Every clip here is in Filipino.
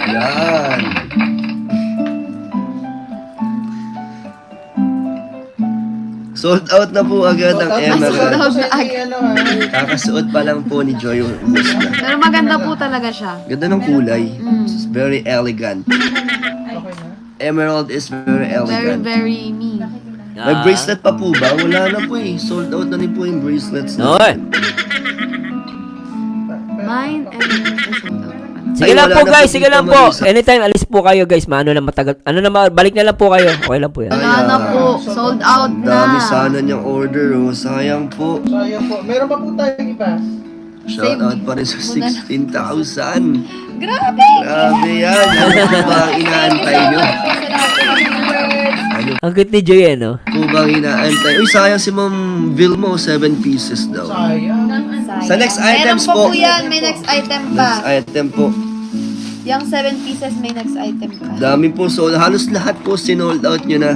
Yan. Sold out na po agad ang Emerald. Kakasuot pa lang po ni Joy yung ubos na. Pero maganda po talaga siya. Ganda ng kulay. It's very elegant. Emerald is very Very, elegant. very me. May bracelet pa po ba? Wala na po eh. Sold out na rin po yung bracelets na. Oy. Mine and... Sige Ay, lang wala po na guys, po sige dito, lang po. Marisa. Anytime alis po kayo guys, maano na matagal. Ano na, balik na lang po kayo. Okay lang po yan. Wala na po. Sold out Ang dami na. sana niyang order oh. Sayang po. Sayang po. Meron pa po tayong iba. Shout out pa rin sa 16,000. Grabe! Grabe yan. Ano po ba ang inaantay nyo? Ano Ang cute ni Joy, no? po ba ang inaantay? Uy, sayang si Ma'am Vilmo, 7 pieces daw. Sayang. Sa next items Meron po. po yan. May next item Next pa. item po. Yung 7 pieces may next item pa. Dami po sold. Halos lahat po sinold out nyo na.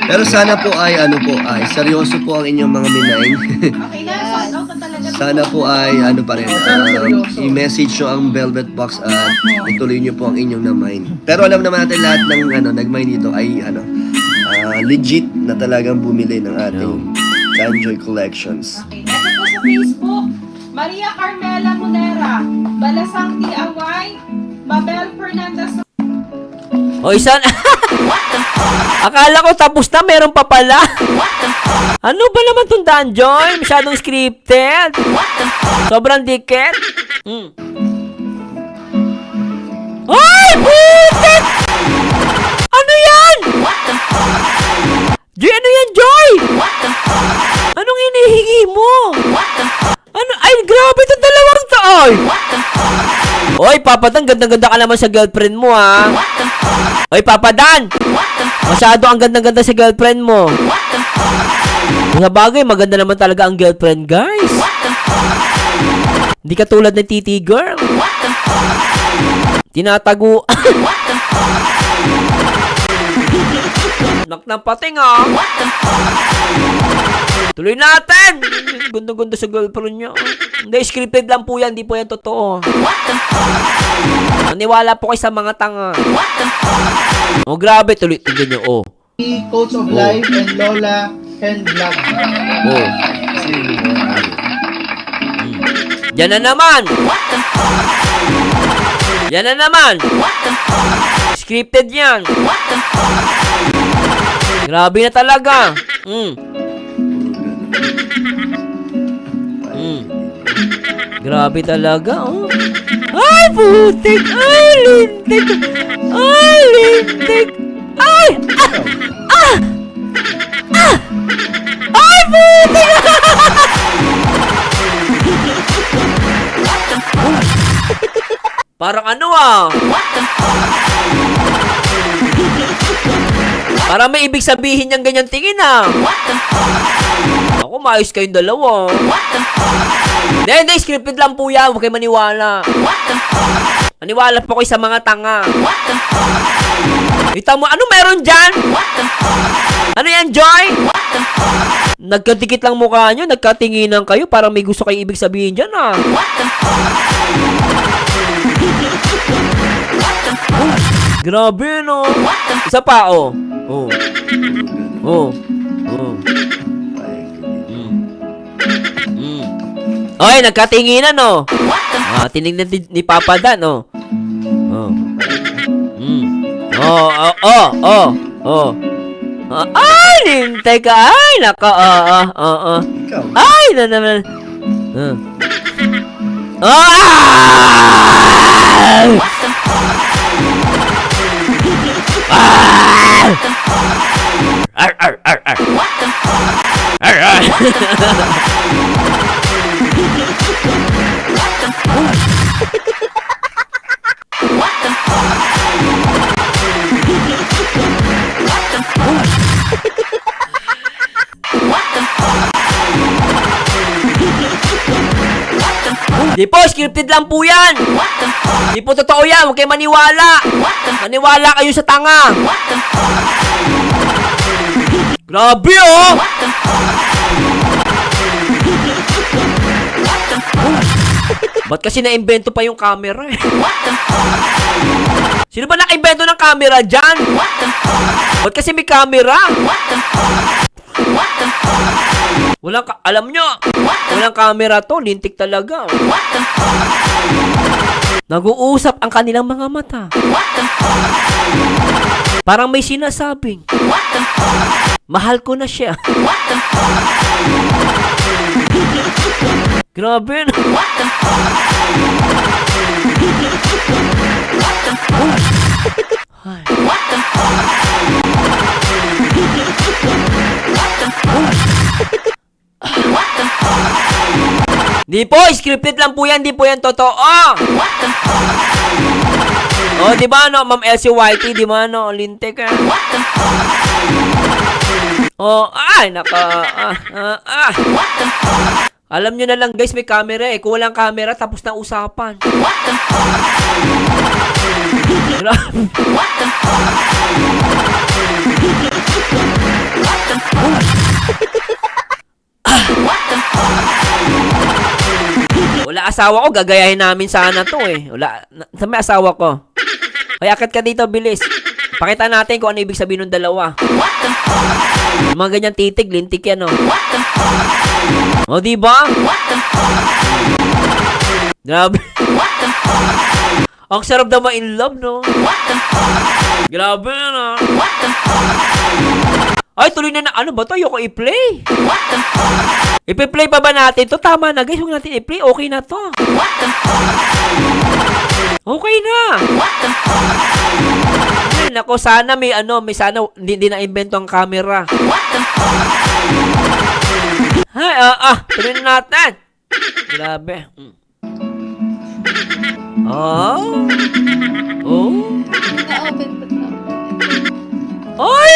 Pero sana po ay ano po ay seryoso po ang inyong mga minain. Okay na, sold out na talaga. Sana po ay ano pa rin. I-message nyo ang Velvet Box at ituloy nyo po ang inyong na-mine. Pero alam naman natin lahat ng ano, nag-mine dito ay ano, legit na talagang bumili ng ating Danjoy Collections. Okay, ito po sa Facebook. Maria Carmela Munera, Balasang DIY, Mabel Fernandez. O isa na. Akala ko tapos na, meron pa pala. Ano ba naman itong Danjoy? Masyadong scripted. Sobrang dikit. Ay! Putik! Ano yan? Joy, ano yan, Joy? Anong hinihingi mo? Ano? Ay, grabe itong dalawang taoy. Oy, Papa Dan, ganda-ganda ka naman sa girlfriend mo, ha? Oy, Papa Dan! Masyado ang ganda-ganda sa girlfriend mo. Sa bagay, maganda naman talaga ang girlfriend, guys. Hindi ka tulad ng titi girl. Tinatago. Nak ng pating, ha? Tuloy natin! Ganda-ganda sa girlfriend niya. Hindi, scripted lang po yan. Hindi po yan totoo. Maniwala po kayo sa mga tanga. Oh, grabe. Tuloy. Tignan nyo, oh. Coach of Life and Lola Hand Vlog. Oh. Yan na naman. Yan na naman. Scripted yan. Grabe na talaga. Grabe talaga, oh. Ay, putik! Ay, lintik! Ay, lintik! Ay! Ay, putik! Parang ano, ah. Parang may ibig sabihin niyang ganyan tingin, ah. Ako, maayos kayong dalawa. Hindi, scripted lang po yan. Huwag kayo maniwala. Maniwala po kayo sa mga tanga. Kita mo, ano meron dyan? Ano yan, Joy? Nagkadikit lang mukha nyo, nagkatinginan kayo, parang may gusto kayo ibig sabihin dyan, ah. Grabe, no? Isa pa, oh. Oh. Oh. Oh. Oy, nagkatinginan, no? Tinignan ni Papa Dan, no? Oh. Ay, lintay ka. Ay, naka, Ikaw. Ay, na naman. Ay! Ar, ar, ar, ar. Ar, ar. Di po, scripted lang po yan. Di po totoo yan, huwag kayo maniwala. Maniwala kayo sa tanga. Grabe, oh. Ba't kasi na-invento pa yung camera eh? Sino ba naka-invento ng camera dyan? Ba't kasi may camera? Alam nyo, walang camera to, lintik talaga. Nag-uusap ang kanilang mga mata. Parang may sinasabing, mahal ko na siya. Grabe na. Ay. Di po, scripted lang po yan, di po yan totoo. Oh, di ba no, Ma'am Elsie Whitey, di ba no, lintik eh. Oh, ay, Alam nyo na lang guys, may camera eh. Kung walang camera, tapos na usapan. Wala asawa ko, gagayahin namin sana to eh. Wala, sa may asawa ko. Kaya akit ka dito, bilis. Pakita natin kung ano ibig sabihin ng dalawa. Yung mga ganyan titig, lintik yan oh. O, diba? Grabe. Ang sarap na ma-in love, no? Grabe na. Ay, tuloy na ano ba to? Ayoko i-play. I-play pa ba natin to? Tama na guys, huwag natin i-play. Okay na to. Okay na. Ay, nako, sana may sana hindi na-invento ang camera. Ay, tuloy na natin. Grabe. Oh. Na-open pa na. Ay!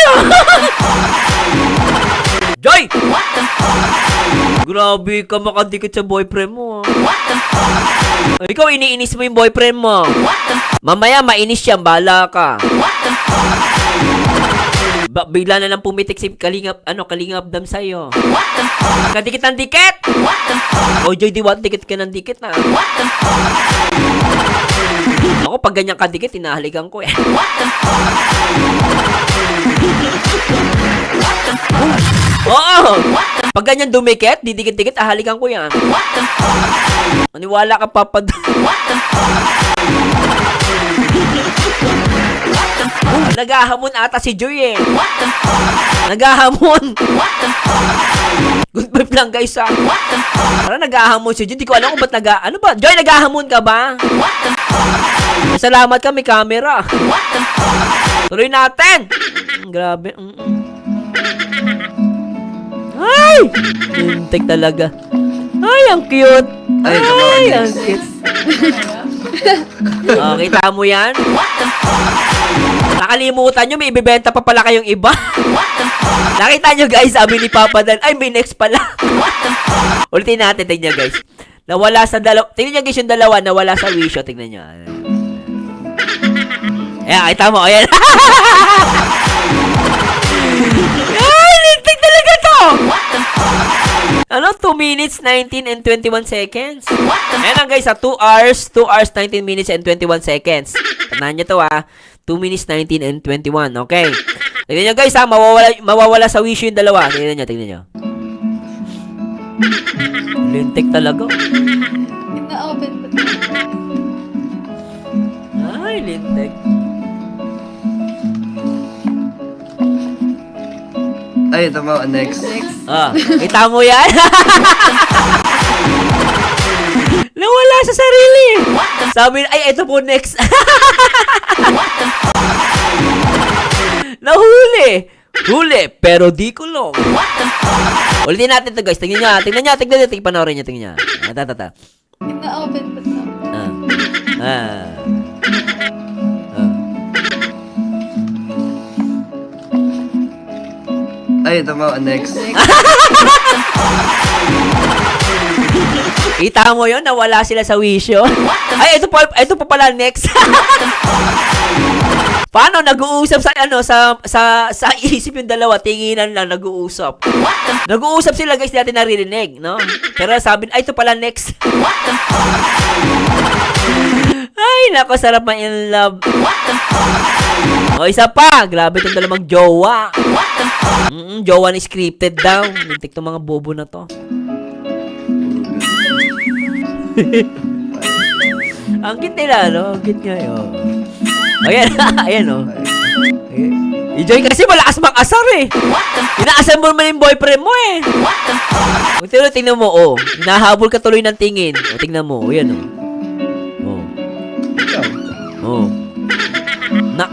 Joy! Grabe ka makadikit sa boyfriend mo. Ikaw iniinis mo yung boyfriend mo. Mamaya mainis siya, bala ka. Bigla na lang pumitik si Kalingap Dam sa'yo. Kadikit ng dikit! O Joy, dikit ka ng dikit na. Ako, pag ganyan kadikit, hinahalikan ko eh. Oo! Pag ganyan dumikit, didikit-dikit, ahalikan ko yan. Maniwala ka, papad. Nagahamon ata si Joy eh. Nagahamon. Good vibe lang guys ha. Parang nagahamon si Joy. Di ko alam kung ba't ano ba? Joy, nagahamon ka ba? Salamat ka, may camera. Tuloy natin. Grabe. Ay! Lintik talaga. Ay, ang cute. Ay, ang cute. Oh, kita mo yan? Nakalimutan nyo, may ibibenta pa pala kayong iba. Nakita nyo guys, sabi ni Papa Dan, ay may next pala. Ulitin natin, tignan guys. Nawala sa tignan nyo guys yung dalawa, nawala sa wisho, tignan nyo. Ayan, kita mo, ayan. Ay, lintik talaga to! Ano? 2 minutes, 19 and 21 seconds. Ayan lang guys, 2 hours, 19 minutes and 21 seconds. Tandaan nyo to 2 minutes, 19 and 21. Okay. Tignan nyo guys mawawala sa wisho yung dalawa. Tignan nyo. Lintik talaga. Na-open pa na. Ay, lintik. Ay, ito mo, next. Kita mo yan? Nawala sa sarili. Sabi, ay, ito po next. Nahuli. Huli, pero di ko lang. Ulitin natin to guys. Tingnan nyo. Panoorin nyo. Tingnan nyo. Na-open pa na. Ay, ito mo, next. Kita mo yun, nawala sila sa wisyo. Ay, ito pa pala next. Paano nag-uusap sa isip yung dalawa, tinginan lang nag-uusap. Nag-uusap sila guys, di natin naririnig, no? Pero sabi, ay ito pala next. Ay, nako, sarap ma-in love. O, isa pa. Grabe itong dalawang jowa. Jowa ni scripted daw. Lintik itong mga bobo na to. Ang cute nila, no? Ang cute nga yun. Ayan, ayan, no? Enjoy kasi malakas mang-asar eh. Inaasar mo naman yung boyfriend mo eh. Pero tingnan mo, oh. Hinahabol ka tuloy ng tingin. O, tingnan mo, oh, yan, oh.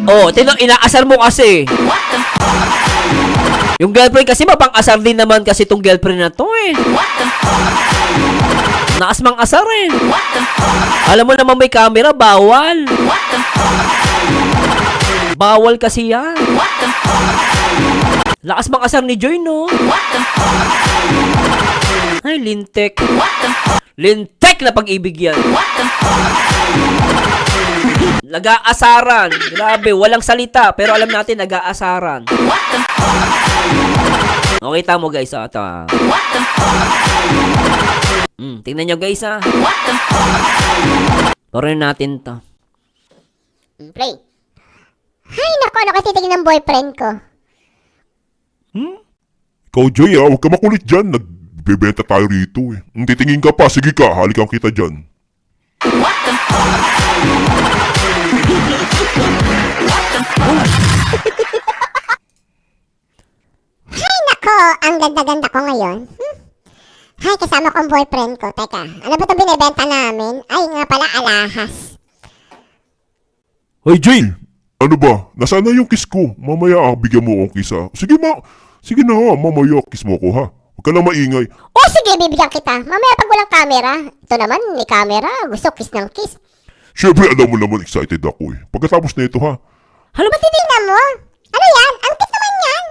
Oh. Tingnan, inaasar mo kasi. Yung girlfriend kasi mapang-asar din naman kasi itong girlfriend na to eh. Naas mang-asar eh. Alam mo naman may camera, bawal. Bawal kasi yan. Lakas mang-asar ni Joy, no? Ay, lintek. Lintek na pag-ibig yan. Nag-aasaran. Grabe, walang salita. Pero alam natin, nag-aasaran. Okay, tamo guys. Ito. Tingnan nyo guys, ha. Turin natin to. Play. Hay, naku, ano kasi tingin ng boyfriend ko? Ikaw, Joy, huwag ka makulit dyan. Nagbebenta tayo rito eh. Titingin ka pa, sige ka, halikan kita dyan. Hay, naku, ang ganda-ganda ko ngayon. Hay, kasama ko ang boyfriend ko. Teka, ano ba itong binibenta namin? Ay, nga pala, alahas. Hoy, Joy! Ano ba? Nasaan na yung kiss ko? Mamaya bigyan mo akong kiss ha. Sige na ha, mamaya kiss mo ako ha. Huwag ka na maingay. O sige, bibigyan kita. Mamaya pag walang camera. Ito naman, may camera. Gusto kiss ng kiss. Siyempre, alam mo naman excited ako eh. Pagkatapos na ito ha. Ano ba titignan mo? Ano yan? Ang cute naman yan.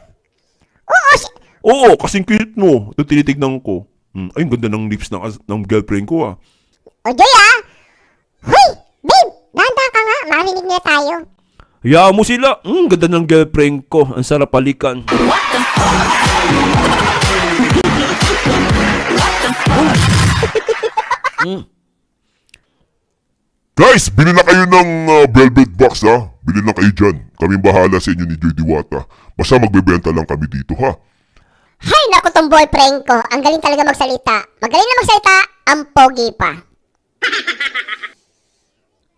Oo, Oo, kasing cute mo. Ito tinitignan ko. Ay, ang ganda ng lips ng girlfriend ko ha. O Joy Huy, babe, dahan-dahan ka nga. Marinig nila tayo. Hayaan mo sila. Ganda ng girlfriend ko. Ang sarap palikan. Guys, bili na kayo ng velvet box ha. Bili na kayo dyan. Kaming bahala sa inyo ni Joy Diwata. Basta magbebenta lang kami dito ha. Hay, naku tong boyfriend ko. Ang galing talaga magsalita. Magaling na magsalita, ang pogi pa.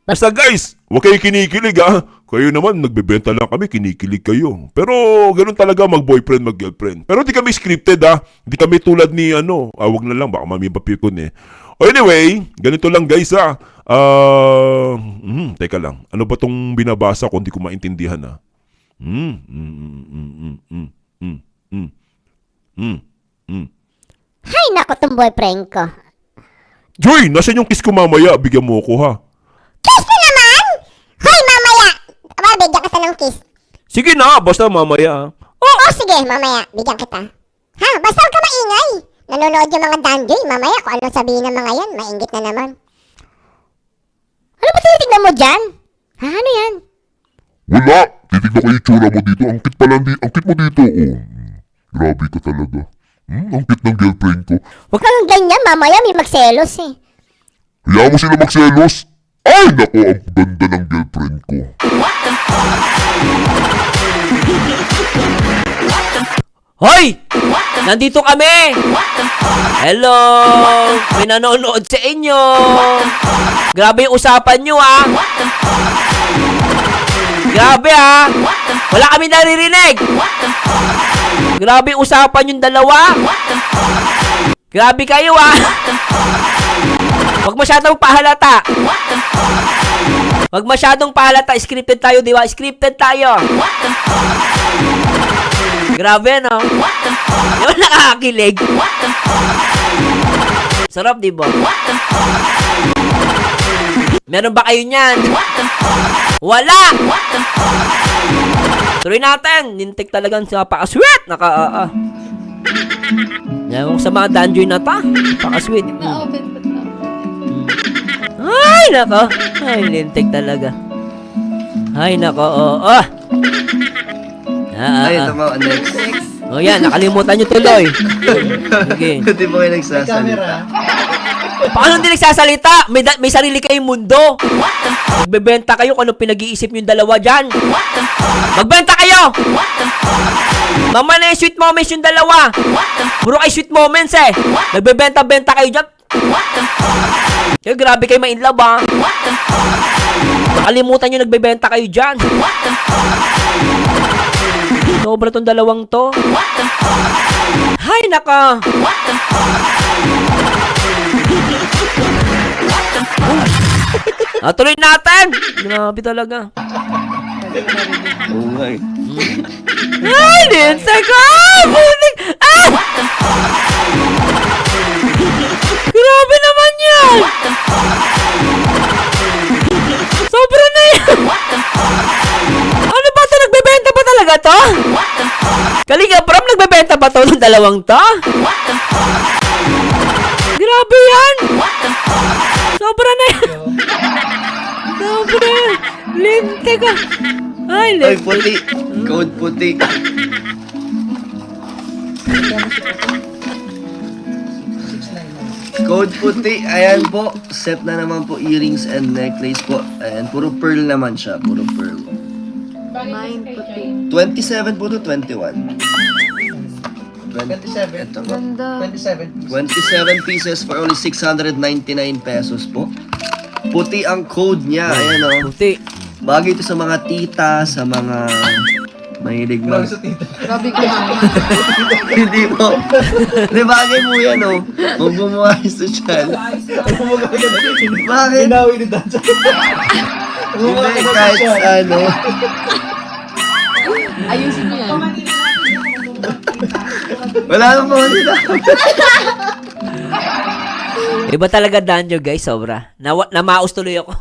Basta guys, huwag kayo kinikilig ha. Kayo naman, nagbebenta lang kami, kinikilig kayo. Pero ganun talaga mag-boyfriend, mag-girlfriend. Pero hindi kami scripted ha. Hindi kami tulad ni wag na lang, baka mami mapapikon eh. O anyway, ganito lang guys ha. Teka lang. Ano ba tong binabasa ko? Hindi ko maintindihan ha. Hay, naku tong boyfriend ko. Joy, nasan yung kiss ko mamaya? Bigyan mo ako ha. Kiss na naman! Hoy, mamaya! Aba, bigyan kita ng kiss. Sige na, basta mamaya. Oo, sige, mamaya. Bigyan kita. Ha, basta huwag ka maingay. Nanonood yung mga danjoy. Mamaya, kung anong sabihin ng mga yan, maingit na naman. Ano ba tinitignan mo dyan? Ha, ano yan? Wala! Titignan ko yung tsura mo dito. Ang cute pala ang cute mo dito. Oh, grabe ka talaga. Ang cute ng girlfriend ko. Huwag kang ganyan, mamaya may magselos eh. Hayaan mo sila magselos. Ay, nako, ang ganda ng girlfriend ko. Hoy! Nandito kami! Hello! May nanonood sa inyo! Grabe yung usapan nyo, ha? Grabe, ha? Wala kami naririnig! Grabe yung usapan yung dalawa! Grabe kayo, ha? Huwag masyadong pahalata! Huwag masyadong pahalata! Scripted tayo, di ba? Scripted tayo! Grabe, no? Yung nakakakilig. Sarap, di ba? Meron ba kayo niyan? Wala! Tuloy natin. Nintik talagang napaka-sweet. Yan sa mga danjoy na ta. Paka-sweet. Na-open ba't na? Ay, nako. Ay, lintik talaga. Ay, nako. Oh. Ay, ito po, next. Oh, yan. Nakalimutan nyo tuloy. Sige. Hindi po kayo May nagsasalita. camera. Paano hindi nagsasalita? May sarili kayong mundo. Magbebenta kayo kung ano pinag-iisip nyo yung dalawa dyan. Magbenta kayo! Mama na yung sweet moments yung dalawa. Puro kayo sweet moments eh. Nagbebenta-benta kayo dyan. Kaya grabe kayo ma-inlove ha. Nakalimutan nyo nagbebenta kayo dyan. Sobra tong dalawang to. Hay naka. Tuloy natin. Grabe talaga. Oo nga eh. Ay, linsa ka! Butik! Ah! Grabe naman yan! Sobra na yan! Ano ba ito? Nagbebenta ba talaga to? Kalinga Pram, nagbebenta ba to ng dalawang to? Grabe yan! Sobra na yan! Sobra yan! Linte ka! Ay, Ay, linte! puti. Code puti. Code puti. Ayan po. Set na naman po earrings and necklace po. Ayan, puro pearl naman siya. Puro pearl. Mine puti. 27 po to 21. 27. Ito po. Ganda. 27 pieces. 27 pieces for only 699 pesos po. Puti ang code niya. Ayan o. Puti. Bagay ito sa mga tita, sa mga mahilig mag... Grabe ko naman. Hindi po. Hindi, bagay mo yan o. Huwag bumuha yung social. Bakit? Hinawi ni Dan. Hindi, kahit ano. Ayusin mo yan. Wala nang po nila. Iba talaga danjo guys, sobra. Namaos tuloy ako.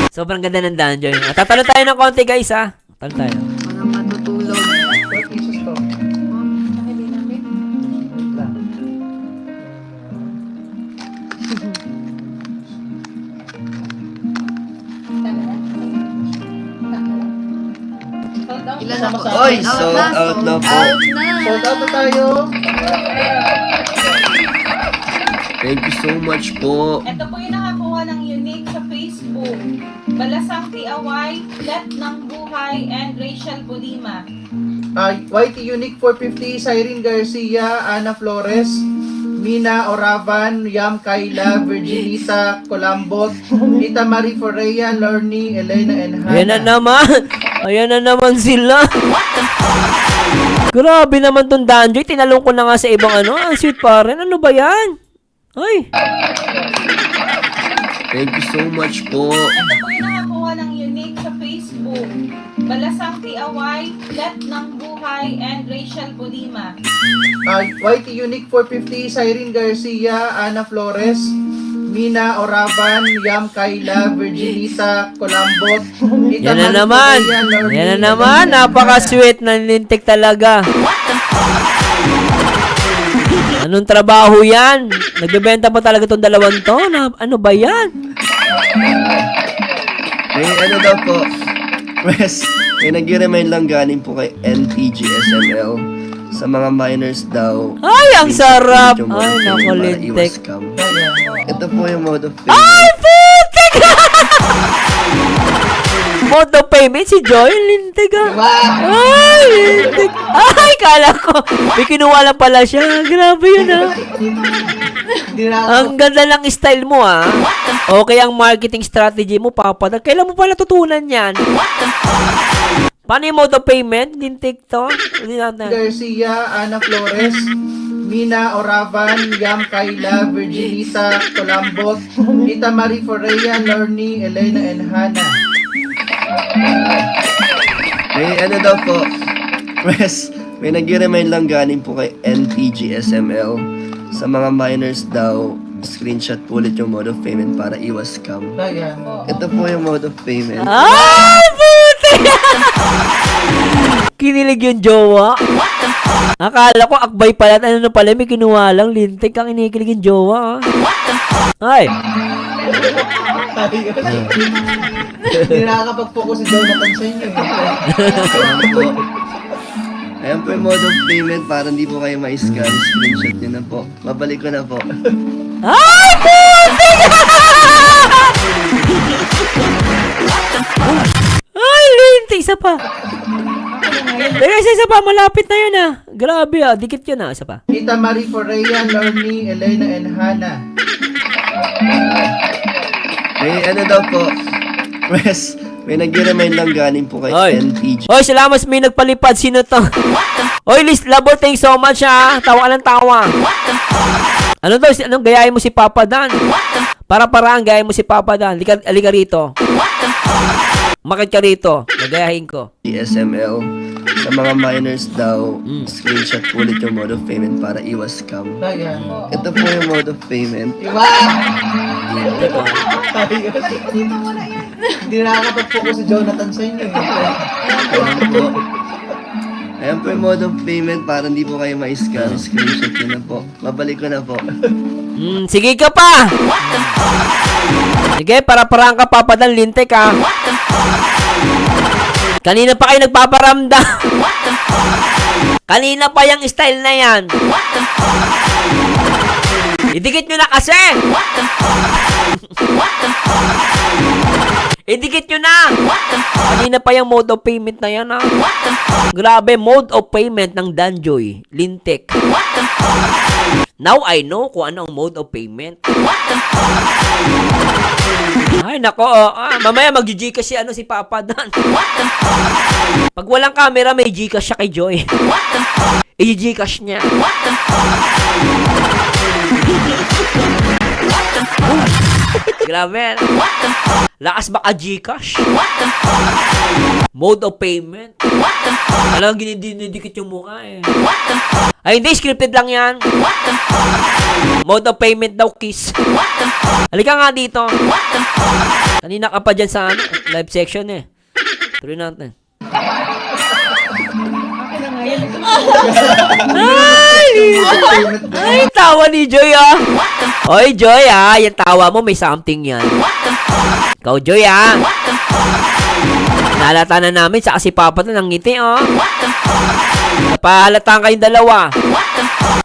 Sobrang ganda ng danjo. Tatalo tayo ng konti guys ha. Tatalo tayo. Mga matutulog. 4 pieces to. Ilan na po? Oy, sold out na po. Out na. Sold out na tayo. Thank you so much po. Ito po yung nakakuha ng unique sa Facebook. Balasang Tiaway, Let ng Buhay, and Rachel Bulima. YT Unique 450, Cyrene Garcia, Ana Flores, Mina Oravan, Yam Kayla, Virginita Colambot, Rita Marie Forea, Lorny, Elena, and Hannah. Ayan na naman. Ayan na naman sila. Grabe naman tong danjo. Tinalong ko na nga sa ibang ano. Ang sweet pa rin. Ano ba yan? Ay. Thank you so much po. Ito po yung nakakuha ng unique sa Facebook. Balasang Tiaway, Let ng Buhay, and Rachel Bulima. YT Unique 450, Cyrene Garcia, Ana Flores, Mina Oravan, Yam Kayla, Virginita Colambot, Rita Yan na Marie naman. Forea, Lorny, Yan na Elena, naman. and Napaka-sweet. Nanintik talaga. Anong trabaho yan? Nagbebenta pa talaga tong dalawang to? Ano ba yan? May ano daw po. Press. May nag-remind lang galing po kay NTGSML. Sa mga minors daw. Ay, ang sarap. Yung Ay, mode of naku, payment para lintik. iwas scam. Ito po yung mode of payment. Ay, putik! Mode of payment si Joy. Lintik ah. Ay, lintik. Ay, kala ko. May kinuha lang pala siya. Grabe yun ah. Ang ganda ng style mo ah. Okay ang marketing strategy mo, Papa. Kailan mo pala tutunan yan? Paano yung mode of payment? Lintik to? Hindi natin. Garcia, Ana Flores, Mina Oravan, Yam Kayla, Virginita Colambot, Rita Marie Forea, Lorny, Elena, and Hannah. May ano daw po. Press. May nag-remind lang galing po kay NTGSML. Sa mga minors daw, screenshot po ulit yung mode of payment para iwas scam. Ayan. Ito po yung mode of payment. Ay, puti! Kinilig yung jowa. Akala ko akbay pala. Ano na pala, may kinuha lang. Lintik ang inikiligin jowa. Ay. Hindi nakakapag-focus si Jonathan sa inyo. Ayan po. Ayan po yung mode of payment para hindi po kayo ma-scan. Screenshot nyo na po. Babalik ko na po. Ay, putik! Ay, lintik. Isa pa. Teka, isa pa. Malapit na yun ah. Grabe ah. Dikit yun ah. Isa pa. Tita Marie Forea, Lorny, Elena, and Hannah. May ano daw po. Wes, may nag-remind lang galing po kay Oy. NTG. Oy, salamat may nagpalipad. Sino to? Oy, Liz Labor, thanks so much ha. Tawa ka ng tawa. Ano daw? Anong gayahin mo si Papa Dan? Para-paraan, gayahin mo si Papa Dan. Alika rito. Makit ka rito. Nagayahin ko. SML. Sa mga minors daw, screenshot po ulit yung mode of payment para iwas scam. Ayan. Ito po yung mode of payment. Iba! Hindi nakakapag-focus si Jonathan sa inyo. Ayan po. Ayan po yung mode of payment para hindi po kayo ma-scan. Screenshot nyo na po. Babalik ko na po. Sige ka pa. Sige, para-paraan ka, Papa Dan. Lintik ha. Kanina pa kayo nagpaparamdam. Kanina pa yung style na yan. Idikit nyo na kasi. Idikit nyo na. Kanina pa yung mode of payment na yan ha. Grabe, mode of payment ng Danjoy. Lintik. Now I know kung ano ang mode of payment. Ay, nako. Mamaya mag-Gcash si si Papa Dan. Pag walang camera, may Gcash siya kay Joy. I-Gcash niya. Grabe. Lakas baka Gcash. Mode of payment. Talagang dinidikit yung mukha eh. Ay, hindi. Scripted lang yan. Mode of payment daw, kiss. Halika nga dito. Kanina ka pa dyan sa live section eh. Tuloy natin. Ay, tawa ni Joy ah. Oy, Joy ah. Yung tawa mo, may something yan. Ikaw, Joy ah. Nalata na namin sa kasi Papa na ng ngiti oh. Napahalataan kayong dalawa.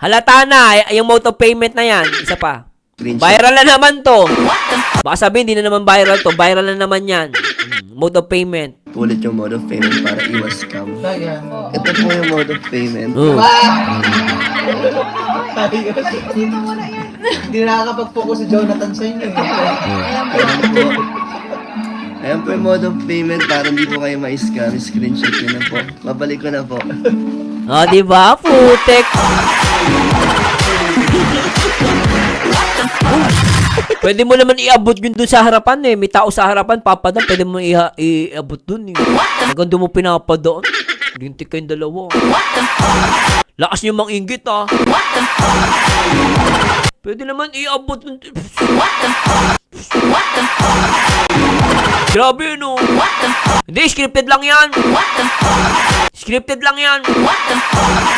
Halata na. Yung mode of payment na yan. Isa pa. Viral na naman to. Baka sabihin, hindi na naman viral to. Viral na naman yan. Mode of payment. Ulit yung mode of payment para iwas scam. Ayan. Ito po yung mode of payment. Hindi nakakapag-focus si Jonathan sa inyo. Ayan po. Ayan po yung mode of payment para hindi po kayo ma-scam. Screenshot nyo na po. Babalik ko na po. O, diba? Putek. Pwede mo naman iabot yun dun sa harapan eh. May tao sa harapan, Papa Dan. Pwede mo iabot dun eh. Hanggang doon mo pinapadoon. Lintik kayong dalawa. Lakas niyo mang inggit ah. Pwede naman iabot dun. Grabe no. Hindi, scripted lang yan. Scripted lang yan.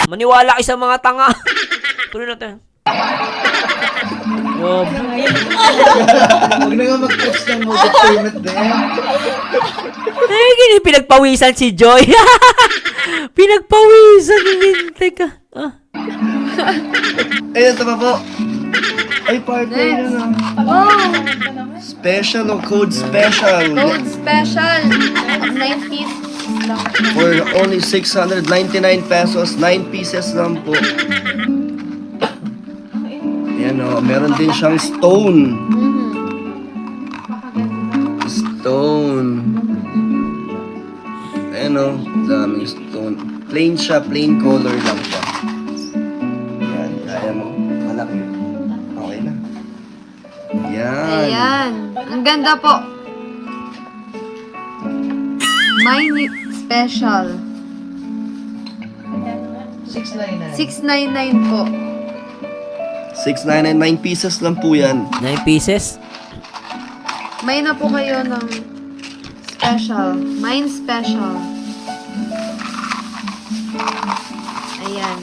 Maniwala kayo sa mga tanga. Tuloy natin. Huwag na nga mag-post ng mode of payment din. Eh, gini, pinagpawisan si Joy. Pinagpawisan, lintik ka. Ayun, ito pa po. Ay, partner Next. na. Oh, Special o code special. code special. 9 pieces lang. For only 699 pesos, 9 pieces lang po. Yan o, meron din siyang stone. Stone. Ayan o, daming stone. Plain siya, plain color lang siya. Yan, kaya mo. Malaki. Okay na. Yan. Ayan. Ang ganda po. Mine special. 699. 699 po. 699, 9 pieces lang po yan. 9 pieces? May na po kayo ng special. Mine special. Ayan.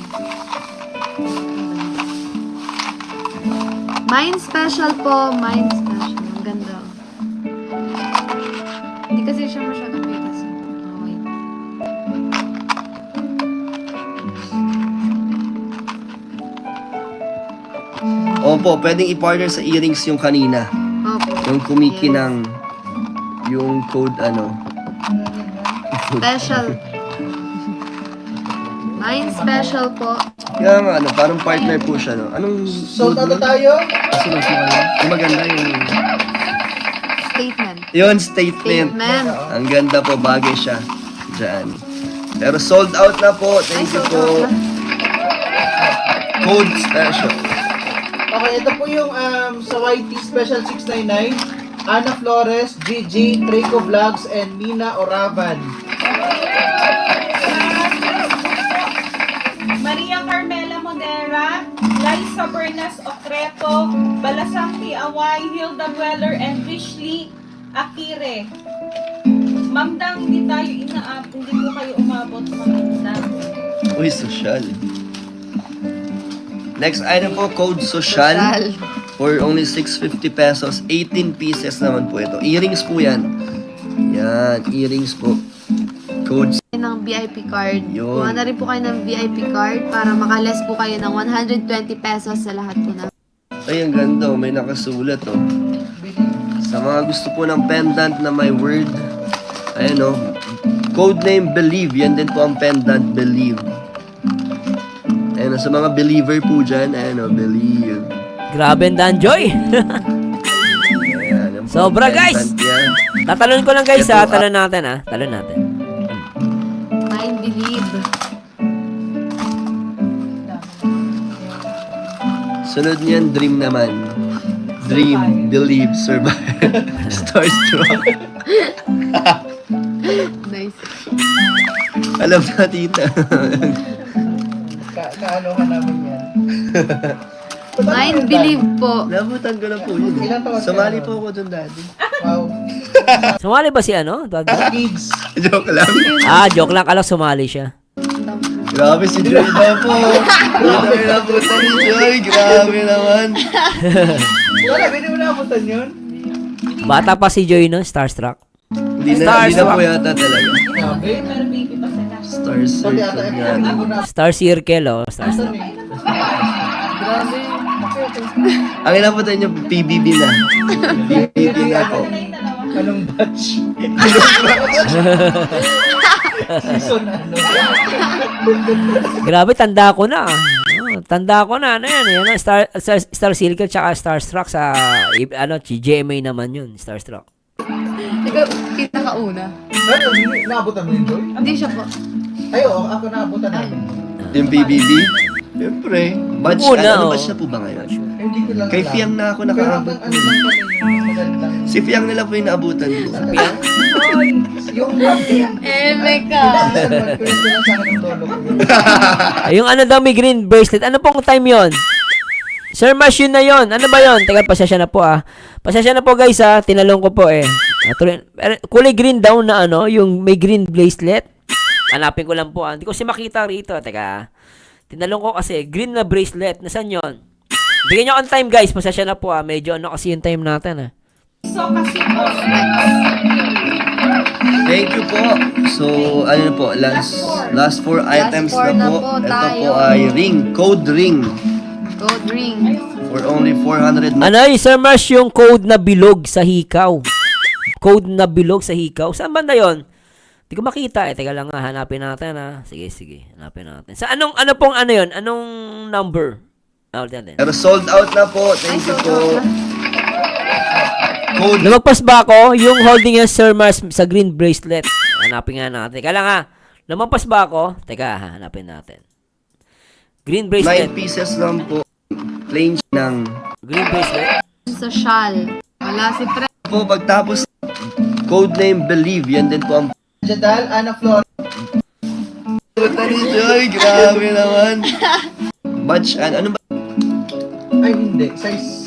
Mine special po. Mine special. Ang ganda. Hindi kasi siya masyadong bigas. Okay. Opo, pwedeng i-partner sa earrings yung kanina. Opo. Yung kumikinang, yung code Special. Mine special po. Kaya nga, parang partner po siya, no? Anong... Sold out na tayo. Yung maganda yung... Statement. Yun, statement. Statement. Ang ganda po, bagay siya. Diyan. Pero sold out na po. Thank you sold po. out na. Code special. Okay, ito po yung sa YT Special 699. Ana Flores, Gigi, Treco Vlogs, and Mina Oravan. Maria Carmela Modera, Liza Bernas Ocreto, Balasang Tiaway, Hilda Dweller, and Rishley Akire. Ma'am Dang, hindi tayo hindi po kayo umabot sa Dang. Uy, social. Next item po, code social. Social. For only 650 pesos. 18 pieces naman po ito. Earrings po yan. Yan, earrings po. Code Ng VIP card. Yun. Kuha na rin po kayo ng VIP card para makaless po kayo ng 120 pesos sa lahat po na. Ay, ang ganda. May nakasulat, oh. Sa mga gusto po ng pendant na may word, ayan, oh. Codename Believe. Yan din po ang pendant, Believe. Ayan, oh, sa mga believer po dyan, ayan, oh, Believe. Grabe ang Danjoy. Ayan, yan po Sobra, ang guys. pendant yan. Tatalon ko lang guys Ito, ha. Talon natin ha. Talon natin. Mine believe. Sunod niyan, dream naman. Dream, believe, survive. Starstruck. Nice. Alam na, tita. Kaano ka namin yan? Mine believe po. Nabutan ko na po yun. Ilang taon ka Sumali na? po ako dun dati. Wow. Sumali ba si ano? Kids. Joke lang. Joke lang. Kala sumali siya. Grabe si Joy na po. Grabe na po si Joy. Grabe naman. Wala, hindi mo naabutan yun? Bata pa si Joy no? Starstruck. Hindi na po yata talaga. Grabe. Pero baby pa sila. Star Pati ata, Circle hindi yan. ko na. Star Circle oh. Starstruck. Grabe. Ang inabutan niyo, PBB na. PBB na po. Anong batch? Season ano? Grabe, tanda ko na. Tanda ko na. Ano yan? Yan Star Circle tsaka Starstruck sa si GMA naman yun. Starstruck. Ikaw, pinakauna. Ano, naabutan mo yun, Joy? Hindi siya po. Ay, oo, ako naabutan namin. Yung PBB? Siyempre. Batch, Una, ano oh. batch na po ba ngayon? Hindi ko lang Kay alam. Fiang na ako Pero nakaabot. hanggang ano lang kami yung magandang... Si Fiang nila po yung naabutan ko. Yung Meka. Kwento lang sa akin ng lolo ko. Ay, yung ano daw may green bracelet. Ano pong time yon? Sir Mash, yun na yun. Ano ba yun? Teka, pasensya na po Pasensya na po guys Tinalong ko po kulay green daw na ano, yung may green bracelet. Hanapin ko lang po Hindi ko siya makita rito. Teka. Tinalong ko kasi green na bracelet. Nasaan yun? Bigyan nyo ang time guys. Pasensya na po Medyo ano kasi yung time natin So kasi po, Thank you po. So, ano na po, last four items four na na po. po Ito tayo. po ay ring, code ring. Code ring. For only 400 Ano Sir Mash, yung code na bilog sa hikaw. Code na bilog sa hikaw. Saan banda yun? Hindi ko makita Teka lang hanapin natin Sige, hanapin natin. Sa ano pong ano yun? Anong number? Ulit natin. Pero sold out na po. Thank you po. Code Lumagpas ba ako? Yung holding yan, Sir Mars, sa green bracelet. Hanapin nga natin. Teka lang Lumagpas ba ako? Teka, hanapin natin. Green 9 bracelet. pieces lang po. Plain ng Green bracelet. Social. Wala si Fred. po pagtapos codename Believe. Yan din po ang Jadal, Ana Flores. puta ni Joy. Grabe naman. Batch, ano ba? Ay, hindi. Size.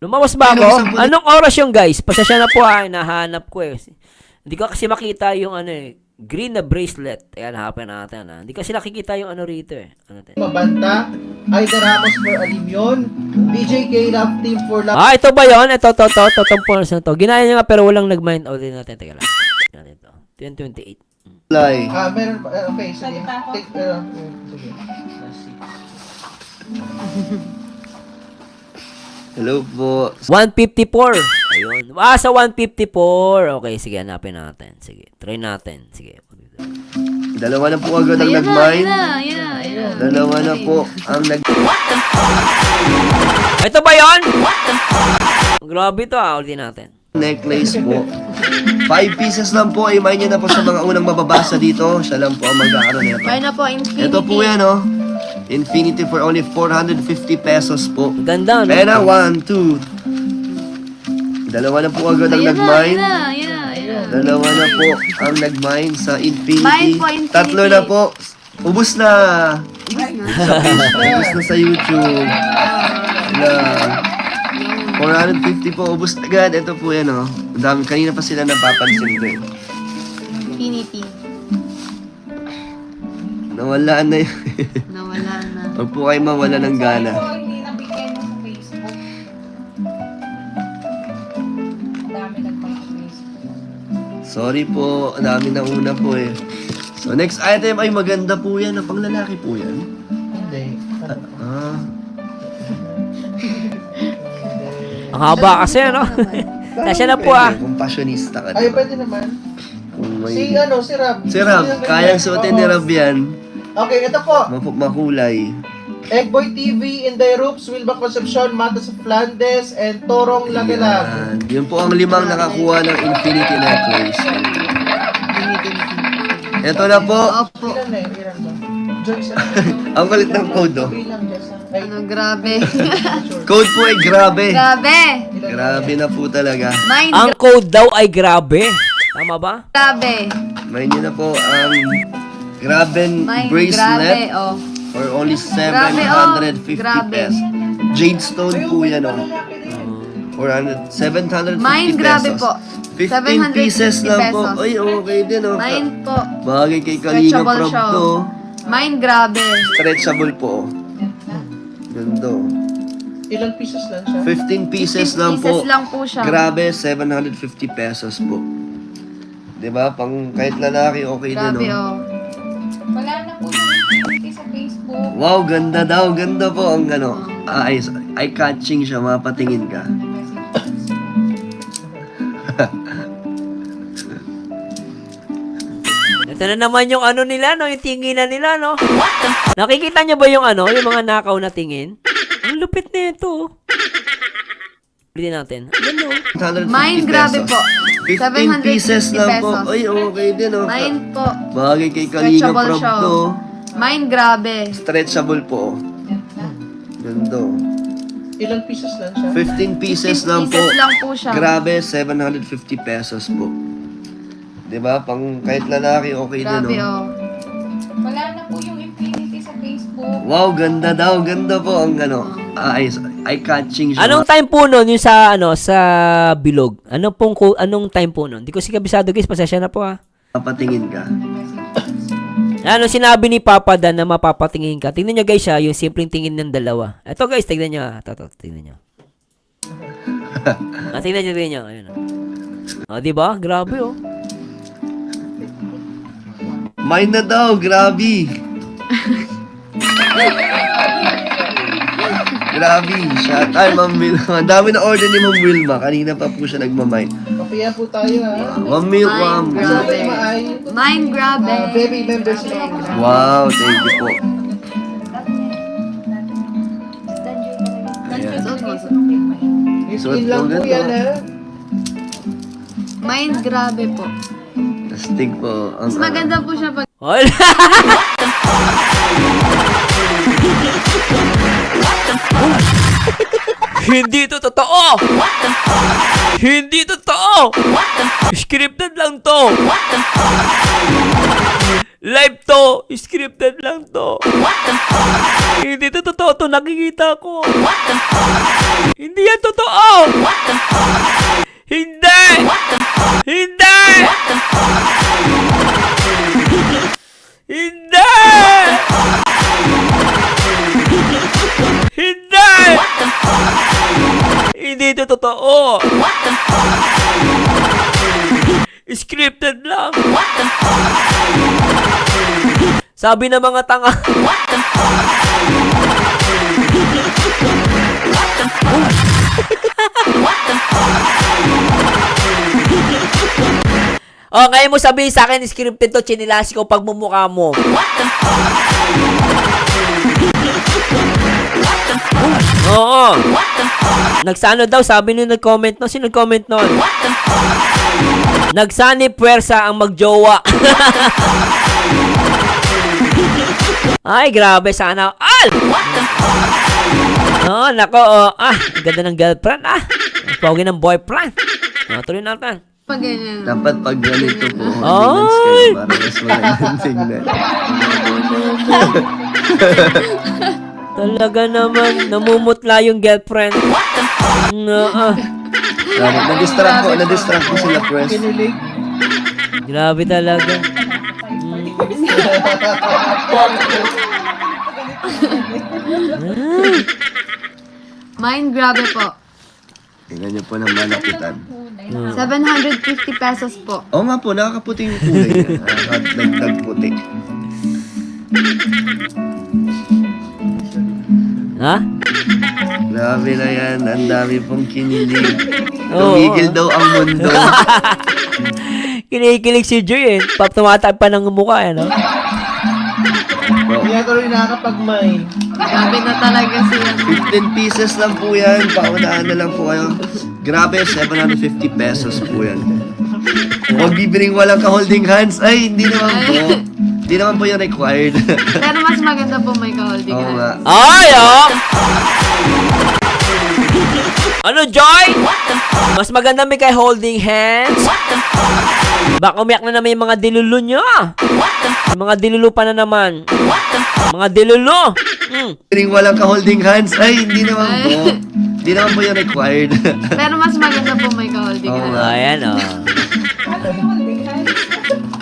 Lumabas ba ako? Anong oras yung guys? Pasensya na po hinahanap ko Hindi ko kasi makita yung Green na bracelet. Ayan, hanapin natin ha. Hindi kasi nakikita yung ano rito eh. Ano natin? Mabanta, Aida Ramos for Alimyon, DJ K Love Team for Love. Ah, ito ba yun? Ito, itong points na to. Ginaya niya nga pero walang nag-mind. O, din natin. Teka lang. Yan ito. 2028. Fly. Meron pa, okay, sige. Salita ko. Take, sige. Let's see. Hello po. 154. Ayun. Ah, sa 154. Okay, sige, hanapin natin. Sige, try natin. Sige. Dalawa na po agad ang Ayan na, nag-mine. ayan na. Dalawa na po ang nag... Ito ba yun? Grabe to ah. Ulitin natin. necklace po. 5 pieces lang po. I-mine nyo na po sa mga unang mababasa dito. Siya lang po ang magkakaroon nito. Buy na po, Infinity. Ito po yan, oh. Infinity for only 450 pesos po. Ganda, no? Pera, 1, 2. Dalawa na po agad ang Ayan na, nag-mine. ayan na. Dalawa na po ang nag-mine sa Infinity. Mine po, Infinity. Tatlo na po. Ubus na. Ubus na sa YouTube. Sila. 450 po. Ubus agad. Ito po yan, oh. Ang dami. Kanina pa sila napapansin ko, eh. Infinity. Nawalaan na yun. Nawala na. Huwag po kayo mawala ng gana. So, hindi nabigay mo sa Facebook. Dami nagpag-Facebook. Sorry po. Ang dami na una po, eh. So, next item ay maganda po yan. Pang lalaki po yan. Hindi. Ah. Ang haba kasi, ano? Tasya na po, ah. Kung fashionista ka, Ay, diba? pwede naman. Kung may... Si Rab. Si Rab, kayang suotin ni Rab yan. Okay, ito po. Makulay. Eggboy TV, Inday Roops, Wilma Concepcion, Matas of Flandes, and Torong Lagelag. Yan. Yun po ang 5 nakakuha ng Infinity Necklace. Ito na po. Opo. Ilan na yun? Ilan ba? Joyce, Ang kulit ng code, oh. bilang Jessa. Ay, Ano, grabe. Code po ay grabe. Grabe. Grabe na po talaga. Mind Ang code daw ay grabe. Tama ba? grabe. May nyo na po ang Graben Mind grabe, bracelet oh. for only Grabe, oh. 750 Grabe. pesos. Jade stone po yan, oh. 750 Mind grabe pesos. po. 15 pieces 750 lang po. pesos. Ay, okay din, oh. Mind po. Bagay kay Kalinga Stretchable Prab siya, to. oh. Mind grabe. Stretchable po. Ganda. ilang pieces lang siya? 15 pieces 15 lang pieces po. lang po siya. Grabe, 750 pesos po. 'Di ba? Pang kahit lalaki okay din, Grabe, no? oh. Wala na po yung activity sa Facebook. Wow, ganda daw. Ganda po ang ano. Eye-catching siya. Mapatingin ka. Ito na naman yung ano nila, no? Yung tinginan nila, no? Nakikita nyo ba yung ano? Yung mga nakaw na tingin? Ang lupit na ito, oh. Ulitin natin. Ano? 150 Mind grabe pesos. po. 15 pieces 750 lang po. pesos. Ay, okay din, oh. Mind po. Bagay kay Kalinga Stretchable Prab siya, to. oh. Mind grabe. Stretchable po. Ganda. oh. Ilang pieces lang siya? 15 pieces 15 lang po. pieces lang po siya. Grabe, 750 pesos po. 'Di ba? Pang kahit lalaki okay din, Grabe, no? oh. Wala na po yung infinity sa Facebook. Wow, ganda daw. Ganda po ang ano. Eye-catching siya. Anong time po nun yung sa, ano, sa bilog? Anong time po nun? Di ko si kabisado, guys. Pasensya na po, ah. Mapatingin ka. Ano sinabi ni Papa Dan na mapapatingin ka? Tingnan nyo guys yung simpleng tingin ng dalawa. Ito guys, tingnan nyo. Ito, tingnan nyo. Tingnan nyo. Ayun. Diba? Grabe, oh. Mine na daw, grabe. Grabe, shot. Ay, Ma'am Wilma. Ang dami na order ni Ma'am Wilma. Kanina pa po siya nagmamine. Papiya po tayo, ha? 1 mil, ma'am. Mind Sabi grabe. mo ay Mind grabe. baby members na. Wow, thank you po. Suot mo, suot. Suot 15 lang mo po ganito. yan, ha? Mind grabe po. Astig po. Ang, Mas maganda po siya pag Hoy! Hindi to totoo! Hindi totoo! Scripted lang to! Live to! Scripted lang to! Hindi to totoo to, nakikita ko! Hindi yan totoo! Hindi! Hindi! Scripted lang. Sabi ng mga tanga. Oh, ngayon mo sabihin sa akin, scripted to, chinilasi ko pagmumukha mo. Oo. Nagsano daw, sabi nyo nag-comment no? Sino nag-comment nun? Nagsani puwersa ang magjowa. Ay, grabe, sana all! Oo, nako, ganda ng girlfriend, pogi ng boyfriend. Tuloy natin. Pag ganyan. Dapat pag ganito po, Ay! para mas magandang tingnan. Talaga naman, namumutla yung girlfriend. Na-distract po sila, Press. Kinilig. Grabe talaga. Mine, grabe po. Tingnan niyo po ng malapitan. 750 pesos po. Oo nga po, nakakaputi yung kulay niya. Nakakadagdag puti. Ha? Grabe na yan, ang dami pong kinilig. Oo. Tumigil daw ang mundo. Kinikilig si Joy eh. Tumatag pa ng mukha eh, no? Kaya tuloy nakakapag-mine. Grabe na talaga siya. 15 pieces lang po yan. Paunahan na lang po kayo. Grabe, 750 pesos po yan. Huwag bibiring walang ka-holding hands. Ay, hindi naman po. Hindi naman po yung required. Pero mas maganda po may ka-holding Oo nga. hands. Ay, oh! Ano, Joy? Mas maganda may kay holding hands? Baka umiyak na naman yung mga dilulo nyo. Yung mga dilulo pa na naman. Mga dilulo. Bibiring walang ka-holding hands. Ay, hindi naman po. Hindi naman po yung required. Pero mas maganda po may ka-holding Oo hands. nga. Ayan, oh.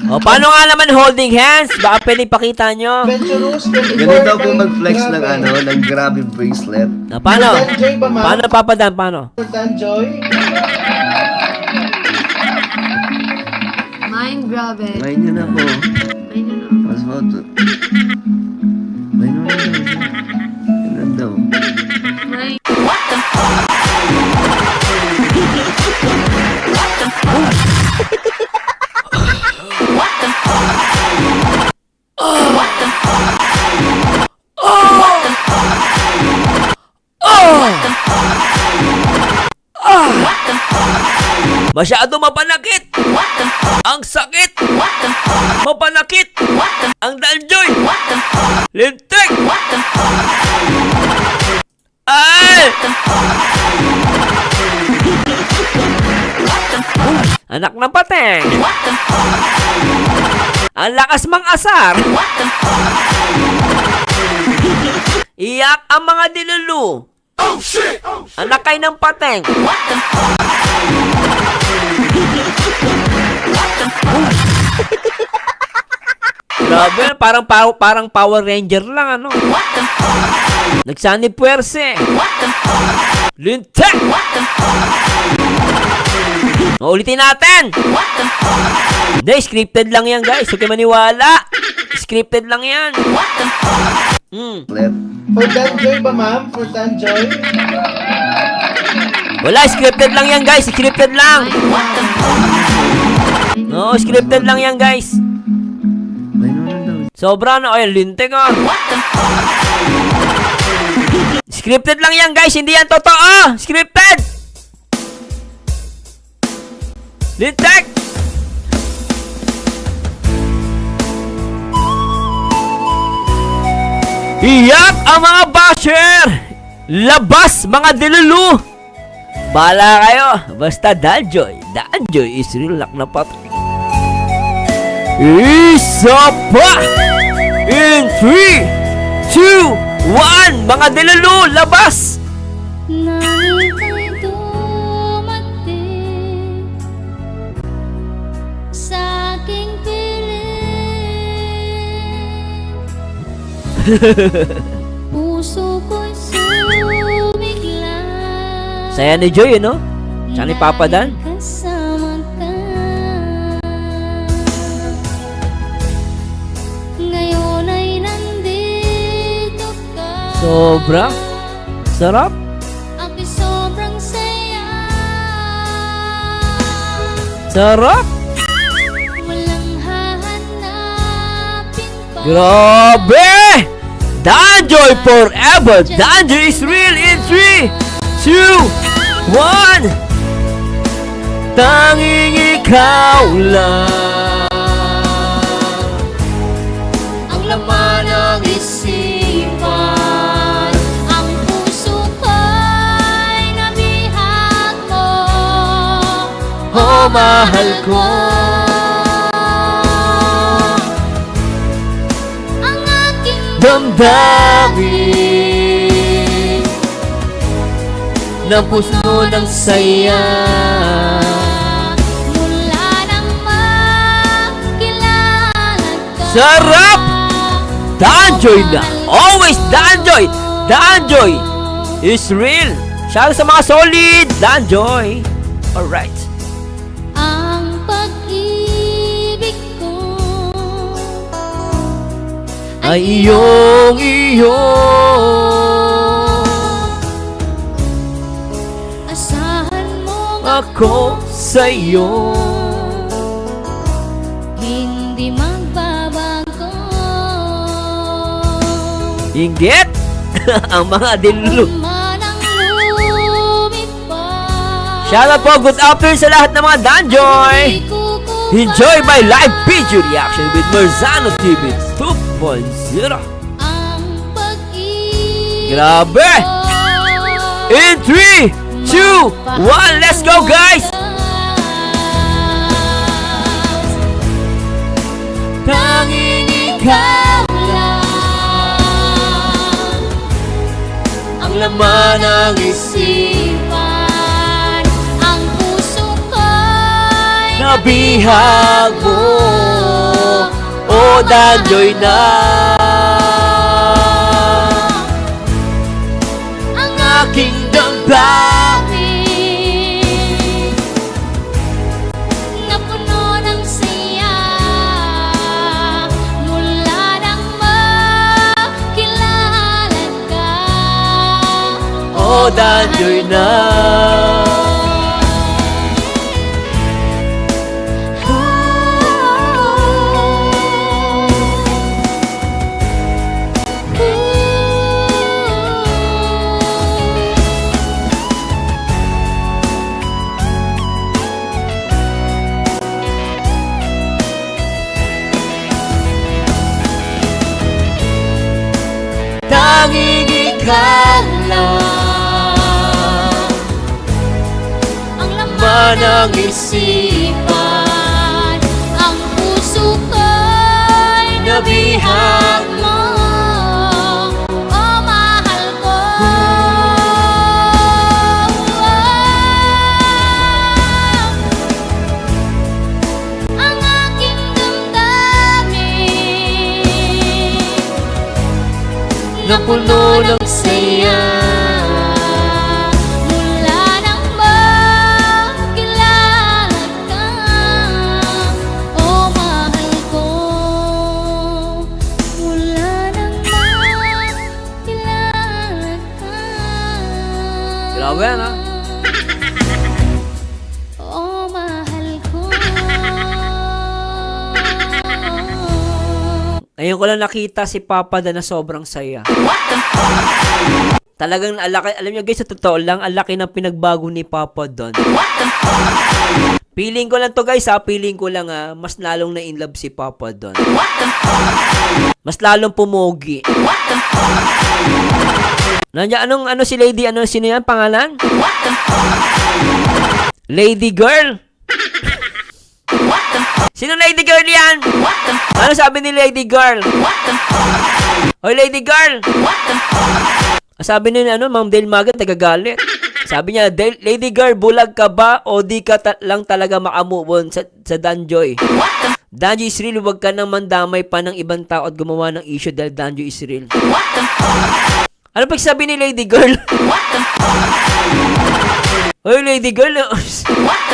O, paano nga naman holding hands? Baka pwede pakita nyo. Venturous, 24. Ganun daw po mag-flex ng Grabe. ng grabe bracelet. Paano? Danjoy ba, ma'am? Paano, Papa Dan? Paano? Danjoy. Mine, grabe. Ngayon nyo na po. Mine na. Mas photo. Ngayon na daw. Ganun daw. Mine. Masyado mapanakit! Ang sakit! Mapanakit! Ang danjoy! Lintik! Ay! Anak ng pateng! Ang lakas mang asar! Iyak ang mga dilulu! Anak kayo ng pateng! Grabe, parang Power Ranger lang, ano? Nagsani puwerse. Lintek! Ulitin natin! Hindi, scripted lang yan, guys. Huwag kayo maniwala. Scripted lang yan. Let. For Danjoy ba, ma'am? For Danjoy. Wala, scripted lang yan, guys. Scripted lang. Oo, scripted lang yan, guys. Ngayon na daw. Sobra na. Ay, lintik, ah. Scripted lang yan, guys. Hindi yan totoo. Scripted. Lintik. Iyak ang mga basher. Labas, mga dilulu. Bahala kayo. Basta Danjoy. Danjoy is real luck na pato. Isa pa! In 3, 2, 1! Mga dilulu, labas! Nanging kay dumating sa aking piling. Puso ko'y sumigla. Saya ni Joy, no? Tsaka ni Papa Dan. Kasama ka. Sobra. Sarap. Ako'y sobrang saya. Sarap. Walang hahanapin pa. Grabe! Danjoy forever! Danjoy is real in 3, 2, 1! Tanging ikaw lang Ang laman ng isipan, ang puso ko'y nabihag mo. Oh, mahal ko. Ang aking Damdamin na puso ng saya. mula nang makilala ka. Sarap! Danjoy na! Always Danjoy! Danjoy is real! Shout out sa mga solid! Danjoy! Alright. Ang pag-ibig ko Ay iyong asahan mo ako sa'yo. hindi magbabago. Inggit! Ang mga dilu. Manang lumipad. Shout out po! Good afternoon sa lahat ng mga Danjoy! Di kukuha Enjoy my live video reaction with Marzano TV 2.0. ang pag-ibig Grabe! In 3, 2, 1, let's go guys! Tanging ikaw lang ang laman ng isipan, ang puso ko'y nabihag mo. Oh, Danjoy na ang aking damdamin. na puno ng saya mula nang makilala ka. Oh, Danjoy na tanging ikaw lang Ang laman ng isipan, ang puso ko'y nabihag mo. Oh, mahal ko. Ang aking damdamin na puno ng saya. mula nang makilala ka. Oh, mahal ko. Mula nang makilala ka. Grabe yan, ha? Oh, mahal ko. Ngayon ko lang nakita si Papa Dan na sobrang saya. Talagang alaki, alam niyo guys, sa totoo lang, ang laki ng pinagbago ni Papa Don. Feeling ko lang to guys ha, feeling ko lang ha, mas lalong na in love si Papa Don. Mas lalong pumogi. Nandiyan, ano si Lady, sino yan, pangalan? Lady Girl? Sino Lady Girl yan? Ano sabi ni Lady Girl? Hoy Lady Girl! Sabi ni Ma'am Del Magan, tagagalit. Sabi niya, Lady Girl, bulag ka ba o di ka lang talaga makamubon sa Danjoy? Danjoy is real, huwag ka nang mandamay pa ng ibang tao at gumawa ng issue dahil Danjoy is real. Ano pagsabi ni Lady Girl? Hoy Lady Girl,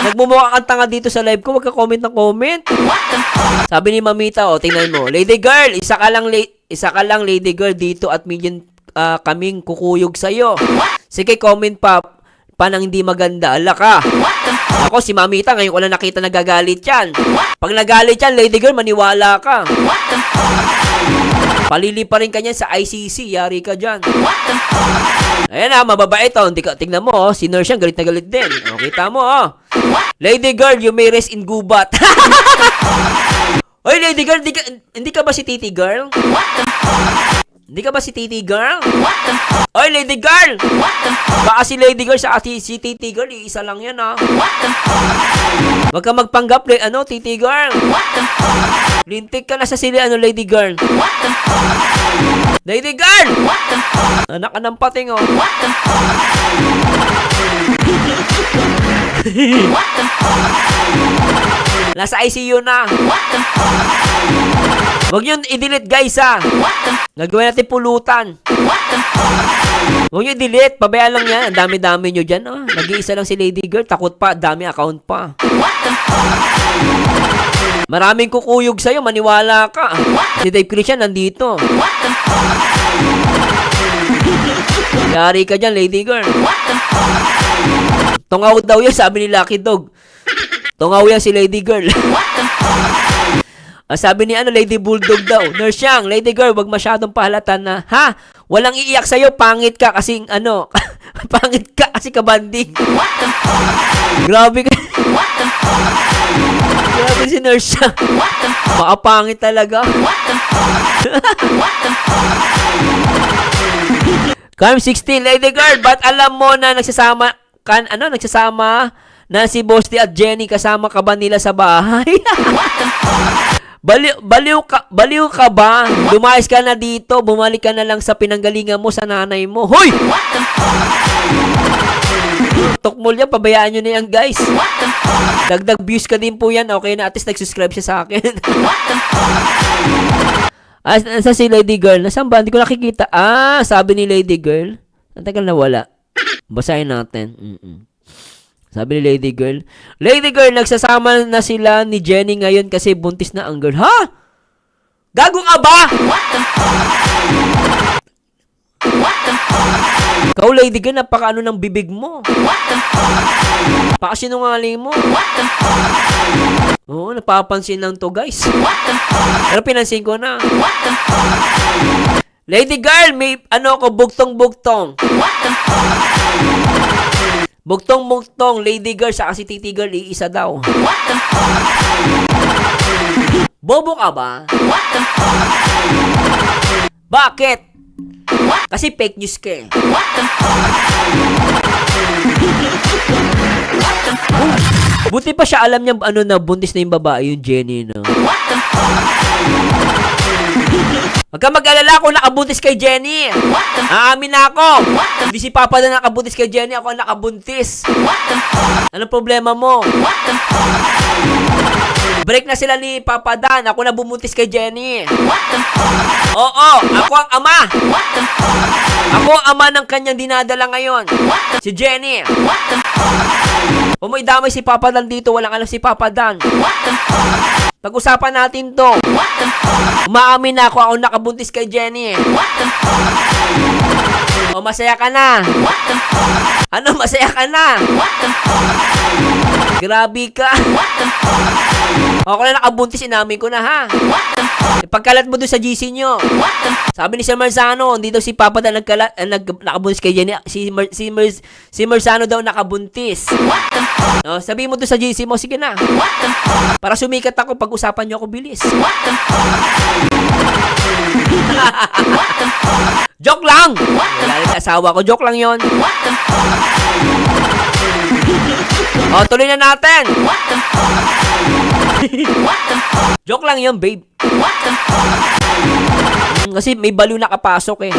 nagmumukha kang tanga dito sa live ko, wag ka comment ng comment. Sabi ni Mamita, tingnan mo, Lady Girl, isa ka lang Lady Girl dito at million kaming kukuyog sa'yo. Sige, comment pa nang hindi maganda. Ala ka. Ako, si Mamita, ngayon ko lang nakita nagagalit yan. Pag nagalit yan, lady girl, maniwala ka. Palili pa rin ka niyan sa ICC. Yari ka dyan. Ayan na, mababait oh. Tignan mo oh. Si Nurse yan, galit na galit din. O, kita mo oh. Lady girl, you may rest in gubat. Oy, lady girl, hindi ka ba si Titi girl? Hindi ka ba si Titi girl? Oy, lady girl! Baka si lady girl sa si Titi girl, iisa lang yan ah. Wag ka magpanggap, Titi girl. Lintik ka na sa sili, lady girl. Lady girl! Anak ka ng pating oh. Nasa ICU na. Huwag nyo i-delete guys ha. Nagawin natin pulutan. Huwag nyo i-delete. Pabayaan lang yan. Ang dami-dami nyo dyan. Oh. Nag-iisa lang si lady girl. Takot pa. Dami account pa. Maraming kukuyog sa'yo. Maniwala ka. Si Dave Christian nandito. Yari ka dyan lady girl. Tungaw daw yan. Sabi ni Lucky Dog. Tungaw yan si lady girl. Sabi ni Lady Bulldog daw, Nurse Yang, lady girl, wag masyadong pahalatan na, ha? Walang iiyak sa'yo, pangit ka kasing pangit ka kasi kabanding. Grabe ka. Grabe si Nurse Yang. Makapangit talaga. Carm 16, lady girl, ba't alam mo na nagsasama na si Bosti at Jenny kasama ka ba nila sa bahay? Baliw ka ba? Lumayas ka na dito, bumalik ka na lang sa pinanggalingan mo sa nanay mo. Hoy! Tukmol yan, pabayaan nyo na yan guys. Dagdag views ka din po yan. Okay na, at least nag-subscribe siya sa akin. Nasa si lady girl? Nasaan ba? Hindi ko nakikita. Sabi ni lady girl. Natagal na wala. Basahin natin. Sabi ni lady girl, nagsasama na sila ni Jenny ngayon kasi buntis na ang girl. Ha? Gago ka ba? Ikaw lady girl, napaka ng bibig mo. Pakasinungaling mo. Oo, napapansin lang to guys. Pero pinansin ko na. Lady girl, may bugtong-bugtong. Bugtong-bugtong, lady girl, sa kasi titi girl, iisa daw. Bobo ka ba? Bakit? Kasi fake news ka eh. Buti pa siya alam niya na buntis na yung babae, yung Jenny, no? Huwag ka mag-alala kung nakabuntis kay Jenny. Aamin na ako. Hindi si Papa na nakabuntis kay Jenny. Ako ang nakabuntis. Anong problema mo? Break na sila ni Papa Dan. Ako na bumuntis kay Jenny. Oo, ako ang ama. Ako ang ama ng kanyang dinadala ngayon. Si Jenny. Damay si Papa Dan dito. Walang alam si Papa Dan. Pag-usapan natin to. Umaamin na ako nakabuntis kay Jenny. O, masaya ka na. Ano, masaya ka na? Grabe ka. Ako na nakabuntis, inamin ko na ha. Pagkalat mo doon sa GC nyo. Sabi ni Sir Marzano, hindi daw si Papa na nakabuntis kay Jenny. Si Marzano daw nakabuntis. No, sabi mo doon sa GC mo, sige na. Para sumikat ako, pag-usapan nyo ako bilis. Joke lang! Wala rin asawa ko, joke lang yon. O, tuloy na natin. Joke lang yun, babe. Kasi may baliw na kapasok eh.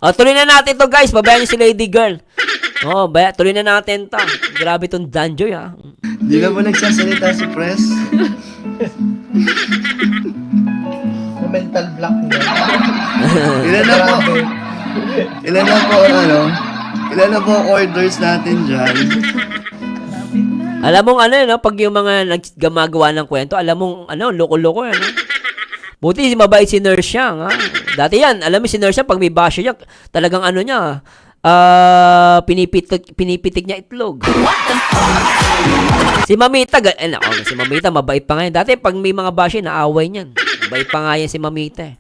O, tuloy na natin to guys. Babayan niyo si lady girl. O, tuloy na natin to. Grabe tong Danjoy ha. Di na mo nagsasalita si Press? Mental block niya. Ilan na po ang orders natin dyan? Alam mong pag yung mga gumagawa ng kwento, alam mong loko-loko Buti mabait si Nurse Yang, ha? Dati yan, alam mo si Nurse Yang, pag may basyo niya, talagang ano niya, pinipitik niya itlog. Si Mamita, si Mamita, mabait pa nga yan. Dati, pag may mga basyo, naaway niyan. Mabait pa nga yan si Mamita.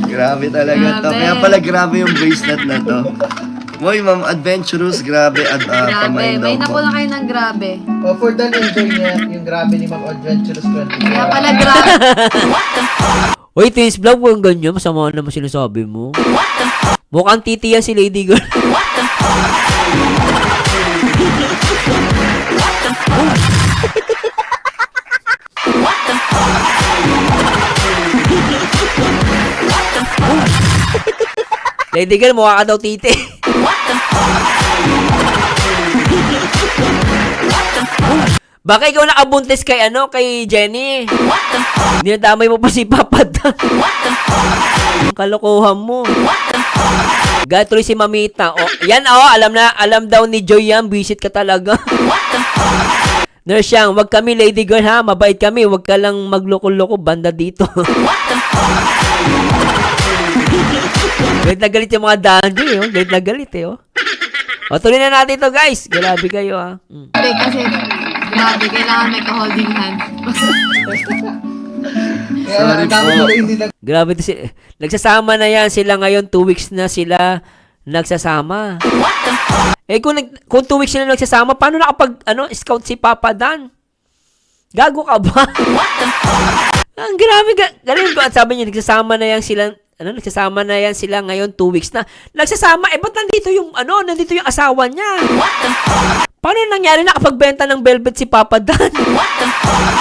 Grabe talaga to. Grabe. Kaya pala grabe yung bracelet na to. Boy, Ma'am Adventurous, grabe at Grabe. pamain daw May po. napuna kayo ng grabe. For the enjoy niya yung grabe ni Ma'am Adventurous 24. Kaya pala grabe. Uy, Twins Vlog, huwag ganyan. Masama naman sinasabi mo. Mukhang titi yan si Lady Girl. Lady Girl, mukha ka daw titi. Baka ikaw nakabuntis kay kay Jenny. Dinadamay mo pa si Papa Dan. Ang kalokohan mo. Gatuloy si Mamita. Yan alam daw ni Joy yan, visit ka talaga. Nurse Yang, wag kami Lady Girl ha, mabait kami, wag ka lang magloko-loko banda dito. Galit na galit yung mga dandy, galit na galit tuloy na natin to guys. Grabe kayo ha. Grabe kasi, grabe, kailangan may ka-holding hand. Kaya Sorry ang dami po. nila hindi Grabe to nagsasama na yan sila ngayon, 2 weeks na sila nagsasama. Kung 2 weeks sila nagsasama, paano scout si Papa Dan? Gago ka ba? Ang grabe, galing ko. At sabi niya, nagsasama na yan sila ngayon, 2 weeks na. Nagsasama, ba't nandito yung asawa niya? Paano nangyari nakapagbenta ng velvet si Papa Dan?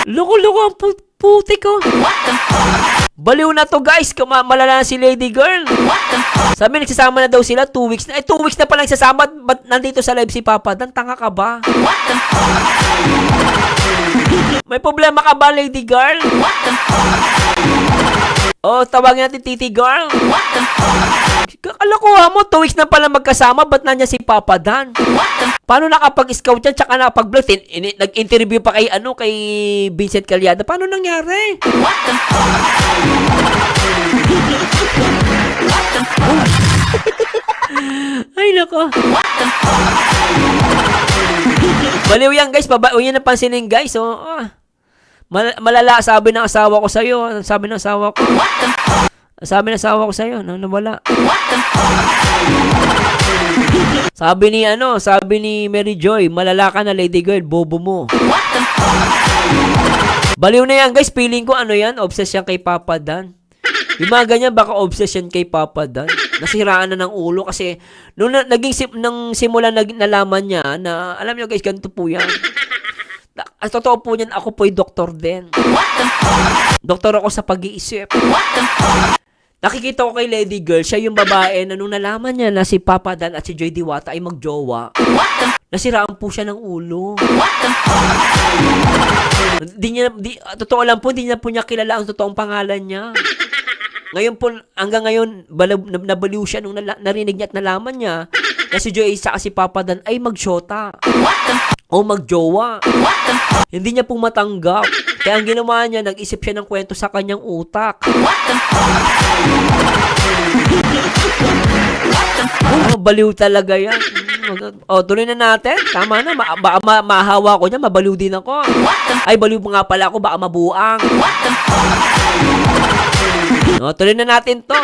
Loko-loko ang puti ko. Baliw na to guys, malala na si Lady Girl. Sabi nagsasama na daw sila 2 weeks na. 2 weeks na pala nagsasama, ba't nandito sa live si Papa Dan? Tanga ka ba? May problema ka ba, Lady Girl? Tawagin natin Titi Girl. Kalokohan mo, 2 weeks na pala magkasama, ba't nandiyan si Papa Dan? Paano nakapag-scout yan, tsaka nakapag-vlog? Nag-interview pa kay Vincent Calyada. Paano nangyari? Ay, nako. Baliw yan, guys. Huwag yan ang pansinin, guys. Malala, sabi ng asawa ko sa'yo. Sabi ng asawa ko sa'yo, nawala. Sabi ni Mary Joy, malala ka na, Lady Girl, bobo mo. Baliw na yan, guys. Feeling ko, obsession kay Papa Dan. Yung mga ganyan, baka obsession kay Papa Dan. Nasiraan na ng ulo kasi nung simula nalaman niya na, alam niyo guys, ganito po yan. Totoo po niyan, ako po'y doktor din. Doktor ako sa pag-iisip. Nakikita ko kay Lady Girl, siya yung babae na nung nalaman niya na si Papa Dan at si Joy Diwata ay magjowa, nasiraan po siya ng ulo. Totoo lang po, hindi niya po niya kilala ang totoong pangalan niya. Ngayon po, hanggang ngayon, nabaliw siya nung narinig niya at nalaman niya na si Joy Isa si Papa Dan ay magsyota o magjowa. Hindi niya po matanggap. Kaya ang ginawa niya, nag-isip siya ng kwento sa kanyang utak. Baliw talaga yan. Tuloy na natin. Tama na. Baka mahawa ko niya, mabaliw din ako. Ay, baliw nga pala ako, baka mabuang. Tuloy na natin to.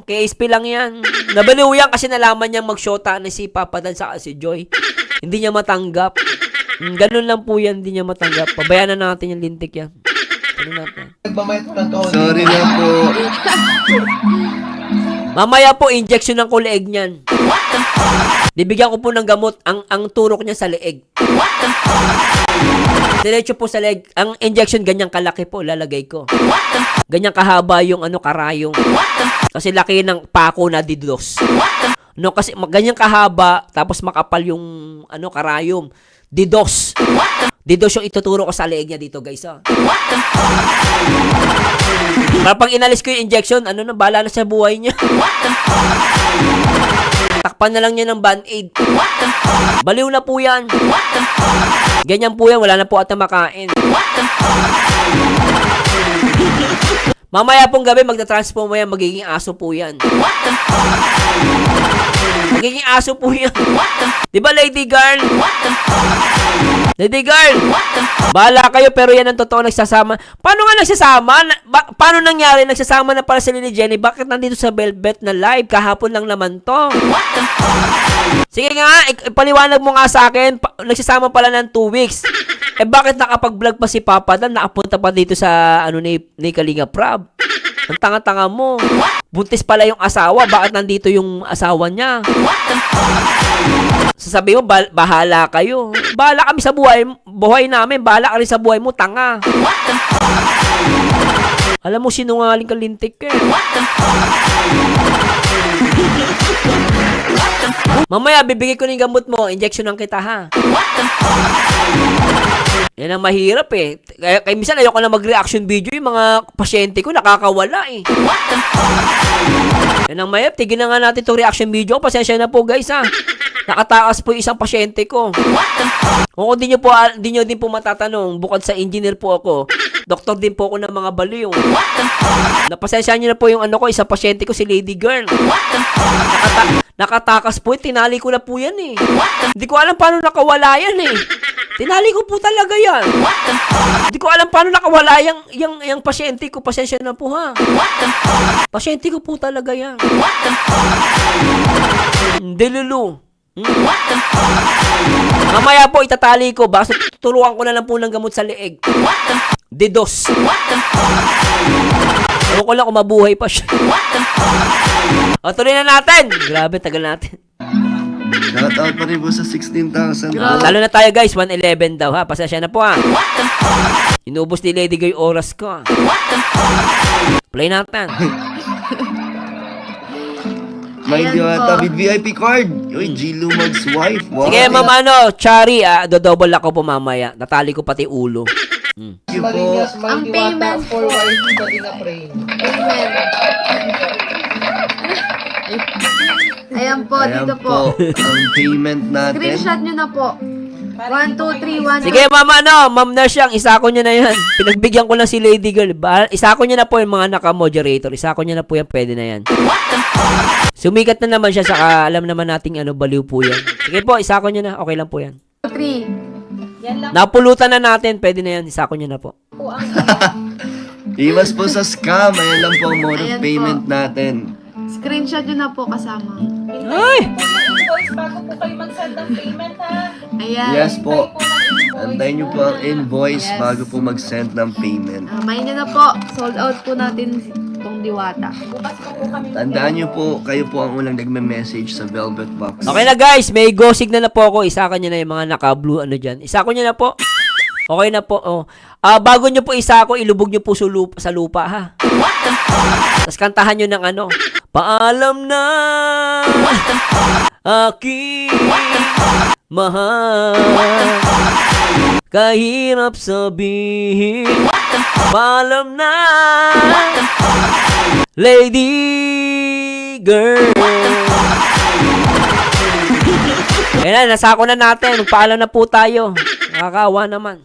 KSP lang yan. Nabaliw yan kasi nalaman niyang magsyota na si Papa Dan sa si Joy. Hindi niya matanggap. Ganun lang po yan, hindi niya matanggap. Pabayaan na natin yung lintik yan. Tuloy natin. nagmamayat ko ng kahon. Sorry na po. Mamaya po, injection ng kuleeg niyan. Bibigyan ko po ng gamot ang turok niya sa leeg. Diretso po sa leeg. Ang injection ganyang kalaki po, lalagay ko. Ganyang kahaba yung karayong. Kasi laki ng pako na didos. Kasi ganyang kahaba, tapos makapal yung karayom. Didos. Didos yung ituturo ko sa leeg niya dito, guys. Para pag inalis ko yung injection, bahala na sa buhay niya. Takpan na lang niya ng band-aid. Baliw na po yan. Ganyan po yan, wala na po ata makain. Mamaya pong gabi, magta-transform mo yan, magiging aso po yan. Magiging aso po yan. Di ba, Lady Girl? Lady Girl, bahala kayo, pero yan ang totoo nagsasama. Paano nga nagsasama? Paano nangyari? Nagsasama na pala sila ni Jenny. Bakit nandito sa Velvet na live? Kahapon lang naman to. Sige nga, ipaliwanag mo nga sa akin. Nagsasama pala ng 2 weeks. Eh bakit nakapag-vlog pa si Papa Dan? Nakapunta pa dito sa ni Kalinga Prab. Ang tanga-tanga mo. Buntis pala yung asawa. Bakit nandito yung asawa niya? Sasabihin mo, bahala kayo. Bahala kami sa buhay namin. Bahala ka rin sa buhay mo, tanga. Alam mo, sinungaling ka lintik eh. Mamaya, bibigay ko ng gamot mo. Injection lang kita, ha? Yan ang mahirap eh. Kaya minsan ayoko na mag-reaction video. Yung mga pasyente ko nakakawala eh. Yan ang mahirap. Tigil na nga natin itong reaction video. Pasensya na po guys ha. Nakatakas po yung isang pasyente ko. Kung di nyo din po matatanong, bukod sa engineer po ako, doktor din po ako ng mga baliw. Napasensya nyo na po yung isang pasyente ko, si Lady Girl. Nakatakas po, tinali ko na po yan eh. Hindi ko alam paano nakawala yan eh. Tinali ko po talaga yan. Hindi ko alam paano nakawala yung pasyente ko. Pasensya na po ha. Pasyente ko po talaga yan. Delulu. Mamaya po itatali ko. Basta turuan ko na lang po ng gamot sa leeg. Dedos. Ewan ko lang kung mabuhay pa siya. O, tuloy na natin. Grabe, tagal natin. Shoutout pa rin po sa 16,000. Talo na tayo guys, 111 daw ha. Pasensya na po ha. Inubos ni Lady Girl oras ko ha. Play natin. May Ayan Diwata po. with VIP card. Uy, G. Lumag's wife. Wow. Sige ma'am Chari do-double ako po mamaya. Natali ko pati ulo. Thank you po. Marinas, may Ang diwata payment for po. wife Kalinga Praying. Amen. Ayan po, Ayan dito po. ang payment natin. Screenshot nyo na po. 1, 2, 3, 1. Sige ma'am Nersyang, isako nyo na yan. Pinagbigyan ko lang si Lady Girl. Isako nyo na po yung mga naka-moderator. Isako nyo na po yan, pwede na yan. Sumikat na naman siya, saka alam naman nating baliw po yan. Sige po, isako nyo na. Okay lang po yan. 3. Yan lang Napulutan na natin, pwede na yan. Isako nyo na po. po ang Iwas po sa scam. Ayan lang po ang mode of Ayan po. payment natin. Screenshot nyo na po kasama. Ay! invoice bago po kayo mag-send ng payment ha. Ayan. Yes po. Tayo po ng invoice. Antayin nyo po ang invoice Yes. bago po mag-send ng payment. Main nyo na po. Sold out po natin itong Diwata. Bukas pa po kami. Tandaan nyo po, kayo po ang unang nagme-message sa Velvet Box. Okay na guys, may go signal na po ako. Isaka nyo na yung mga naka-blue dyan. Isako nyo na po. Okay na po. Oh. Bago nyo po isako, ilubog nyo po sa lupa ha. Tapos kantahan nyo ng Paalam na aking mahal, kahirap sabihin. Paalam na Lady Girl. Ayan na, nasako na natin. Magpaalam na po tayo. Nakakawa naman.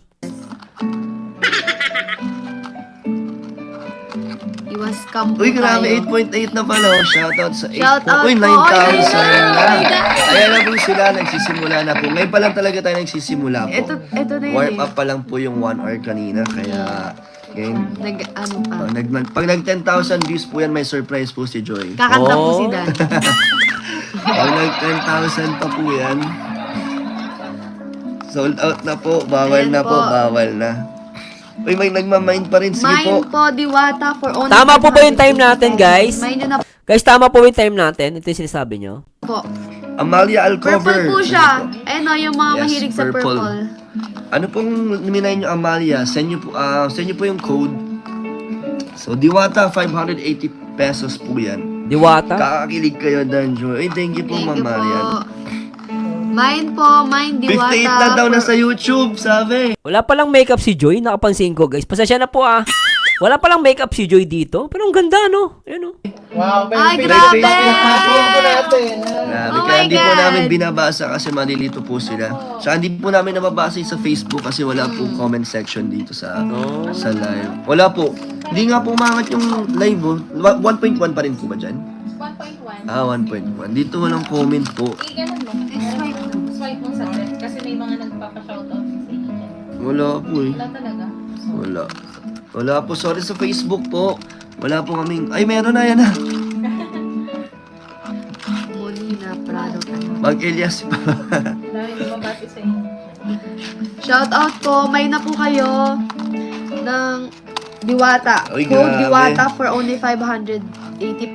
Iwas scam po Uy, grabe, tayo. 8.8 na pala. Oh. Shoutout sa 8. Shoutout Uy, po. 9,000 Oh na. my God. Ayan na po sila, nagsisimula na po. Ngayon pa lang talaga tayo nagsisimula po. Ito na yun Warm up pa lang po yung 1 hour kanina. Kaya, ngayon, pa. pag nag 10,000 views po yan, may surprise po si Joy. Kakanta po Oh. si Dan. Pag nag 10,000 pa po yan, sold out na po. Bawal Ayan na po, po. bawal na. Uy, may nagmamind pa rin. Sige po. Mine po, Diwata for only Tama po ba yung time natin, guys? Mine nyo na Guys, tama po yung time natin. Ito yung sinasabi nyo. po. Amalia Alcover. Purple po siya. Ayun o, yung mga Yes, mahilig sa purple. purple. Ano pong minay nyo, Amalia? Send nyo po yung code. So, Diwata, 580 pesos po yan. Diwata. Kakakilig kayo, Danjo. Ay, thank you po, Thank Ma'am you po. Marian. Mine po, mine Diwata. 58 na daw na for- sa YouTube, sabi. Wala palang makeup si Joy. Nakapansin ko, guys. Pasensya na po Wala palang makeup si Joy dito. Pero ang ganda, no? Ayun, no? Wow, pero Ay, Facebook grabe! ko natin. Grabe, Oh kaya my hindi po God. namin binabasa kasi malilito po sila. Tsaka hindi po namin nababasa sa Facebook kasi wala po comment section dito sa live. Wala po. Hindi nga po umangat yung live, oh. 1.1 pa rin po ba dyan? 1.1. Ah, 1.1. Dito walang comment po. Ganun mo. Swipe mo sa left kasi may mga nagpapa-shoutout sa inyo. Wala po eh. Wala talaga. Wala. Wala po. Sorry sa Facebook po. Wala po kaming... Ay, meron na yan ah. Molina Prado. Mag-Elias pa. Dahil lumabati sa inyo. Shout out po. May na po kayo ng Diwata. Ay, Code grabe. Diwata for only 580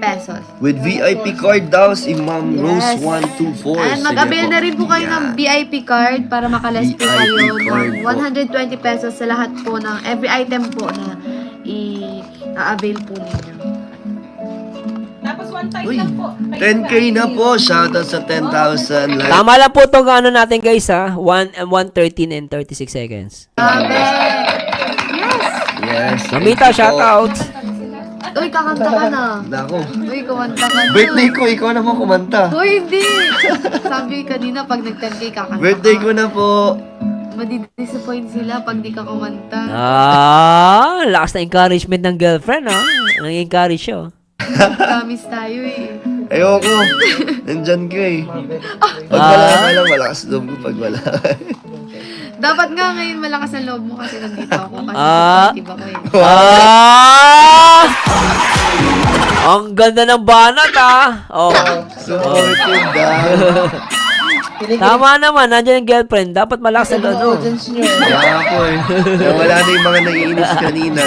pesos. With VIP card daw si Ma'am Yes. Rose 124. And Sige mag-avail po. na rin po kayo ng Yan. VIP card para makalas po VIP kayo card ng po. 120 pesos sa lahat po ng every item po na i-avail po ninyo. Tapos one time Uy, lang po. 10K na po. Shoutout sa 10,000 like. Tama lang po itong ano natin, guys, ha? 1:13 and 36 seconds. Grabe! Yes. Mamita, shoutouts. Uy, kakanta ka na. Nako. Uy, kumanta ka na. Birthday ko, ikaw naman kumanta. Uy, hindi! Sabi kanina, pag nag-10K, kakanta Birthday ka. ko na po. Madidisappoint sila pag di ka kumanta. Lakas na encouragement ng girlfriend, ha? Nang-encourage siya, oh. Promise tayo eh. Ayoko. Nandyan ka eh. Pag wala ka lang, malakas loob ko pag wala. Dapat nga ngayon malakas ang loob mo kasi nandito ako. Kasi supportive ako eh. Ang ganda ng banat, ah. Oh. Supportive daw. Tama naman, nandiyan yung girlfriend. Dapat malakas ang loob. Audience nyo. Kaya po eh. Kaya wala na yung mga naiinis kanina.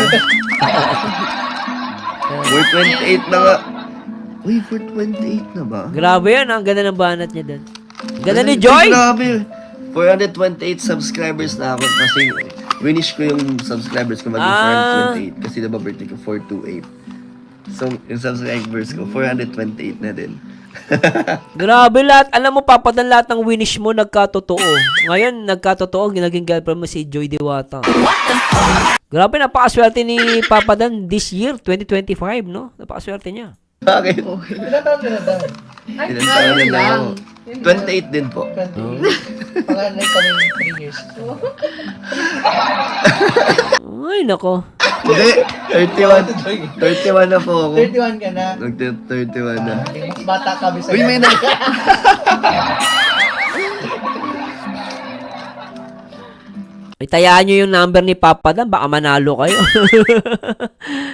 428 na nga. Uy, 428 na ba? Grabe yan, ang ganda ng banat niya doon. Ganda ni Joy! Grabe. 428 subscribers na ako kasi winish ko yung subscribers ko maging 428 kasi diba birthday ko 428. So, yung subscribers ko 428 na din. Grabe lahat. Alam mo, papadan lahat ng winish mo nagkatotoo. Ngayon, nagkatotoo, naging girlfriend mo si Joy Diwata. Grabe, napakaswerte ni Papadan this year, 2025, no? Napakaswerte niya. Bakit? Ilan taon ka na daw? Ilan taon na lang ako? 28 din po. 20. Panganay kami 3 years. Ay, nako. Hindi, 31. 31 na po ako. 31 ka na. 31 na. Mas bata kami sa Uy, may na... Itayaan nyo yung number ni Papadan, baka manalo kayo.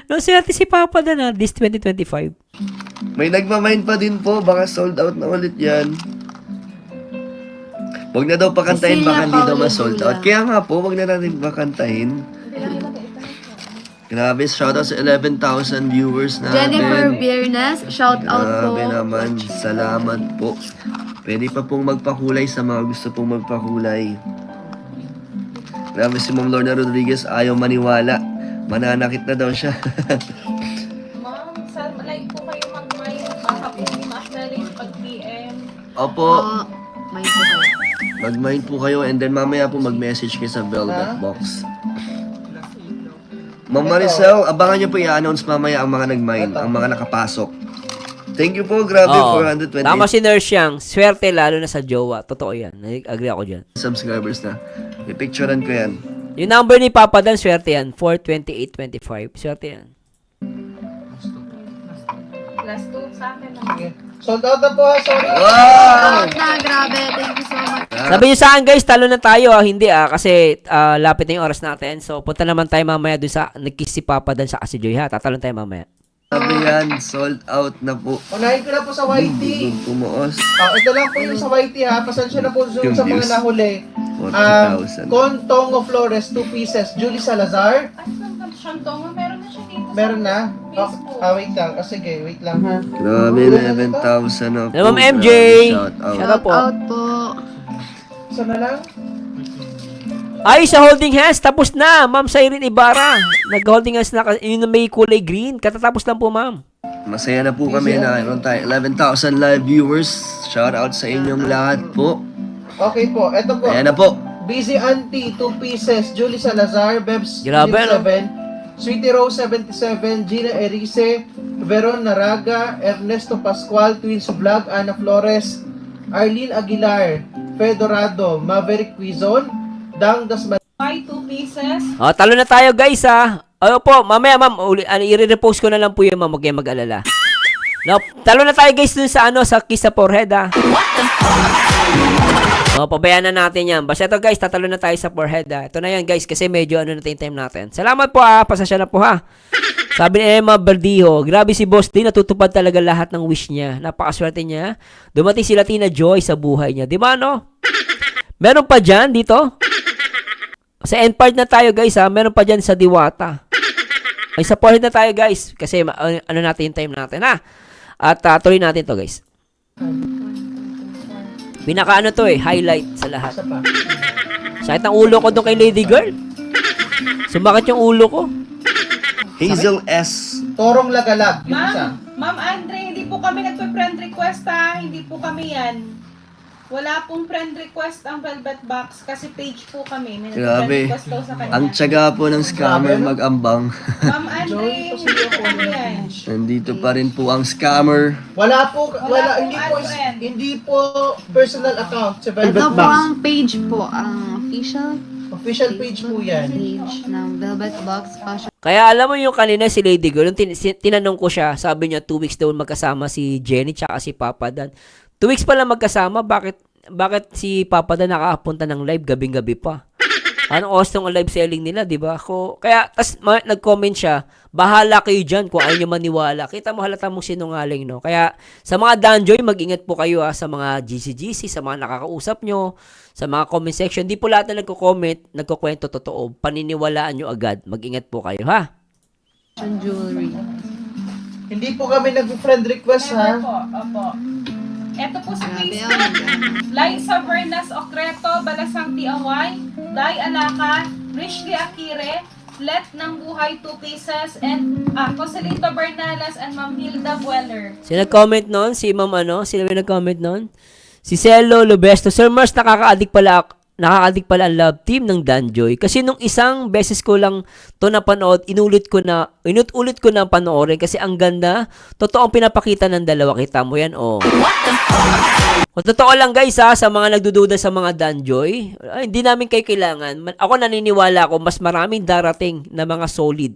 Naswerte si Papadan, ha, this 2025. May nagmamind pa din po, baka sold out na ulit yan. Wag na daw pakantahin, baka hindi daw ma-sold out. Kaya nga po, wag na natin pakantahin. Grabe, shoutout sa 11,000 viewers Jennifer natin. Biernes, shout out po. Grabe naman, salamat po. Pwede pa pong magpakulay sa mga gusto pong magpakulay. Grabe si Ma'am Lorna Rodriguez, ayaw maniwala. Mananakit na daw siya. Ma'am, sa live po kayo mag-mind. Baka po ma-acknowledge pag-PM. Opo, Oo, may po kayo. mag-mind po kayo and then mamaya po mag-message kayo sa Velvet Box. Ma'am Maricel, abangan niyo po i-announce mamaya ang mga nag-mind, ang mga nakapasok. Thank you po, grabe, Oo. 420 Tama si Nurse Yang. Swerte lalo na sa jowa. Totoo yan. Agree ako dyan. subscribers na. I-picturean ko yan. Yung number ni Papadan, swerte yan. 42825. Swerte yan. Last 2 sa akin. Sold out na po ha, sorry. Wow! Shout na, grabe. Thank you so much. Sabi nyo sa akin, guys, talo na tayo. Hindi, kasi lapit na yung oras natin. So, punta naman tayo mamaya dun sa nagkiss si Papadan sa si Joy, ha? Tatalon tayo mamaya. Sabi yan, sold out na po. Unahin ko na po sa YT. Doon pumuos. Ito lang po yung sa YT ha. Pasensya na po Yung sa mga views. nahuli. 40,000. Contongo Flores, 2 pieces. Julie Salazar. Shantong, meron na siya dito. Meron na? Wait lang. Sige, wait lang ha. Grabe, 11,000 na po. Hello, Ma'am MJ. Shout out. Shout out Shout po. out po. Isa na lang? Ay, sa holding hands, tapos na. Ma'am Cyrene Ibarra. Nag-holding hands na. Yun na may kulay green. Katatapos lang po, ma'am. Masaya na po kami na mayroon tayo 11,000 live viewers. Shout out sa inyong lahat po. Okay po. Ito po. Ayan na po. Busy Auntie, 2 pieces. Julie Salazar. Bebs, Grabe, no? 7. Sweetie Rose 77, Gina Erice, Veron Naraga, Ernesto Pascual, Twins Vlog, Ana Flores, Arlene Aguilar, Fedorado, Maverick Quizon, Dang Dasman, Buy 2 pieces. Talo na tayo guys ha. Ano po, mamaya ma'am, i-repost ko na lang po yun ma'am, huwag kayong mag-alala. No, talo na tayo guys dun sa sa kiss sa forehead ha. Pabayaan na natin yan. Basta ito guys, tatalo na tayo sa forehead ha. Ito na yan guys, kasi medyo na yung time natin. Salamat po ha, pasasya na po ha. Sabi ni Emma Verdijo, grabe si Boss D, natutupad talaga lahat ng wish niya. Napakaswerte niya. Dumating si Latina Joy sa buhay niya. Di ba no? Meron pa dyan dito? Sa end part na tayo guys ha, meron pa dyan sa Diwata. Ay, sa forehead na tayo guys. Kasi ano natin yung time natin ha. At tuloy natin to guys. Pinaka to highlight sa lahat. Isa pa. Sakit ang ulo ko doon kay Lady Girl. Sumakit yung ulo ko. Hazel S. Torong Lagalag, yung isa. Ma'am Andre, hindi po kami nagpe-friend request ha. Hindi po kami yan. Wala pong friend request ang Velvet Box kasi page po kami. May nagpe-friend Grabe. request daw sa kanya. Ang tiyaga po ng scammer mag-ambang. Ma'am Andre, hindi po kami yan. Nandito pa rin po ang scammer. Wala po, Wala hindi pong po, ad-friend. hindi po personal account sa Ito Velvet po Box. ang page po, ang official Official page po yan. page ng Velvet Box Fashion. Kaya alam mo yung kanina si Lady Girl, yung tinanong ko siya, sabi niya 2 weeks daw magkasama si Jenny tsaka si Papa Dan. 2 weeks pa lang magkasama, bakit si Papa Dan nakapunta ng live gabing-gabi pa? Anong oras tong live selling nila, di ba? Kaya, nag-comment siya, bahala kayo dyan kung ayaw nyo maniwala. Kita mo, halata mong sinungaling, no? Kaya, sa mga Danjoy, mag-ingat po kayo, sa mga GC, sa mga nakakausap nyo, sa mga comment section. Di po lahat na nagko-comment, nagkukwento totoo. Paniniwalaan nyo agad. Mag-ingat po kayo, ha? Jewelry. Hindi po kami nag-friend request ha. Never po, opo. Ito po sa Grabe, Facebook. Liza Bernas Ocreto, Balasang Tiaway, Dai Alaka, Rishley Akire, Let ng Buhay 2 pieces, and Joselito Bernales and Ma'am Hilda Bueller. Sino nag-comment nun? Si Ma'am Sino may nag-comment nun? Si Celo Lobesto. Sir Mars, nakaka-addict pala ang love team ng Danjoy. Kasi nung isang beses ko lang to napanood, inulit ko na panoorin kasi ang ganda. Totoo ang pinapakita ng dalawa. Kita mo yan, oh. O, totoo lang guys sa mga nagdududa sa mga Danjoy, hindi namin kayo kailangan. Ako naniniwala ko, mas maraming darating na mga solid.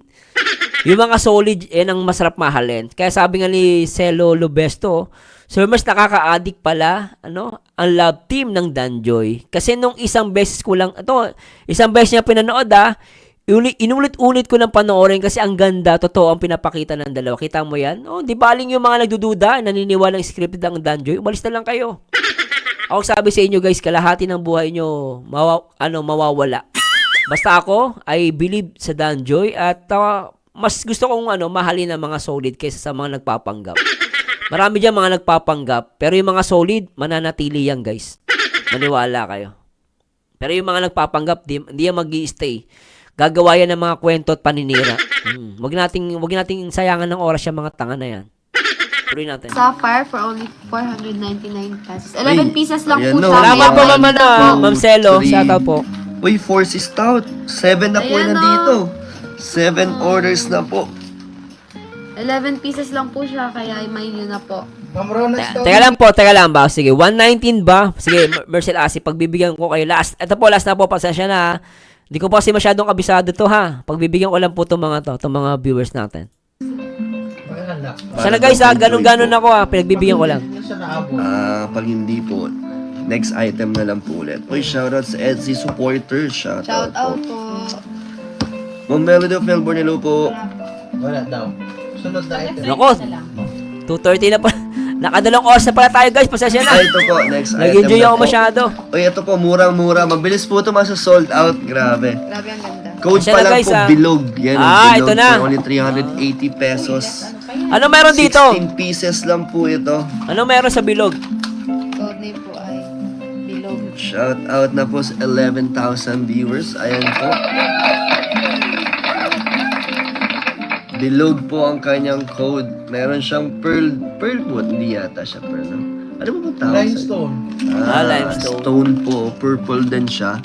Yung mga solid, ang masarap mahalin. Kaya sabi nga ni Celo Lobesto, Sir Mars, nakaka-addict pala, ang love team ng Danjoy. Kasi nung isang beses niya pinanood, inulit-ulit ko ng panoorin kasi ang ganda, totoo ang pinapakita ng dalawa. Kita mo yan? Di baling yung mga nagdududa, naniniwalang scripted ang Danjoy, umalis na lang kayo. Ako sabi sa inyo guys, kalahati ng buhay nyo, mawawala. Basta ako, I believe sa Danjoy at mas gusto kong mahalin ang mga solid kaysa sa mga nagpapanggap. Marami dyan mga nagpapanggap, pero yung mga solid, mananatili yan guys. Maniwala kayo. Pero yung mga nagpapanggap, hindi yan mag-i-stay. Gagawa yan ng mga kwento at paninira. Wag nating sayangan ng oras yung mga tanga na yan. Tuloy natin. Sapphire for only 499 pesos. 11 pieces lang ayan po no. siya. Salamat po, Kaya Ma'am Celo. Three. Shoutout po. Uy, 4 si Stout. 7 na po Ayan, nandito. 7 orders na po. 11 pieces lang po siya, kaya may nyo na po. Ma'am Rona Teka lang ba? Sige, 119 ba? Sige, Marcel Asi, pagbibigyan ko kayo last. Ito po, last na po, pasensya na. Hindi ko po kasi masyadong kabisado to ha. Pagbibigyan ko lang po itong mga viewers natin. Sana guys ganun-ganun ako ha. Pinagbibigyan ko lang. Pag hindi po, next item na lang po ulit. Uy, shoutout sa Etsy supporters. Shoutout Shout out po. Ma'am Melody of Melbourne, hello po. Wala daw. Sunod na item. Nako, 2:30 na pa. Nakadalawang oras na pala tayo guys. Pasensya na. Ito po, next item Nag-enjoy na ako po. masyado. Uy, ito po, murang-mura. Mabilis po ito sold out. Grabe. Grabe ang ganda. Code Pasensya pa na, lang guys, po, ah. bilog. Yan, bilog Ito na. for only 380 pesos. Ano meron dito? 16 pieces lang po ito. Ano meron sa bilog? Code name po ay Bilog. Shout out na po sa 11,000 viewers. Ayan po. Bilog po ang kanyang code. Meron siyang pearl po. Hindi yata siya pearl, no? Ano ba tawag sa- Limestone. Limestone. Stone po. Purple din siya.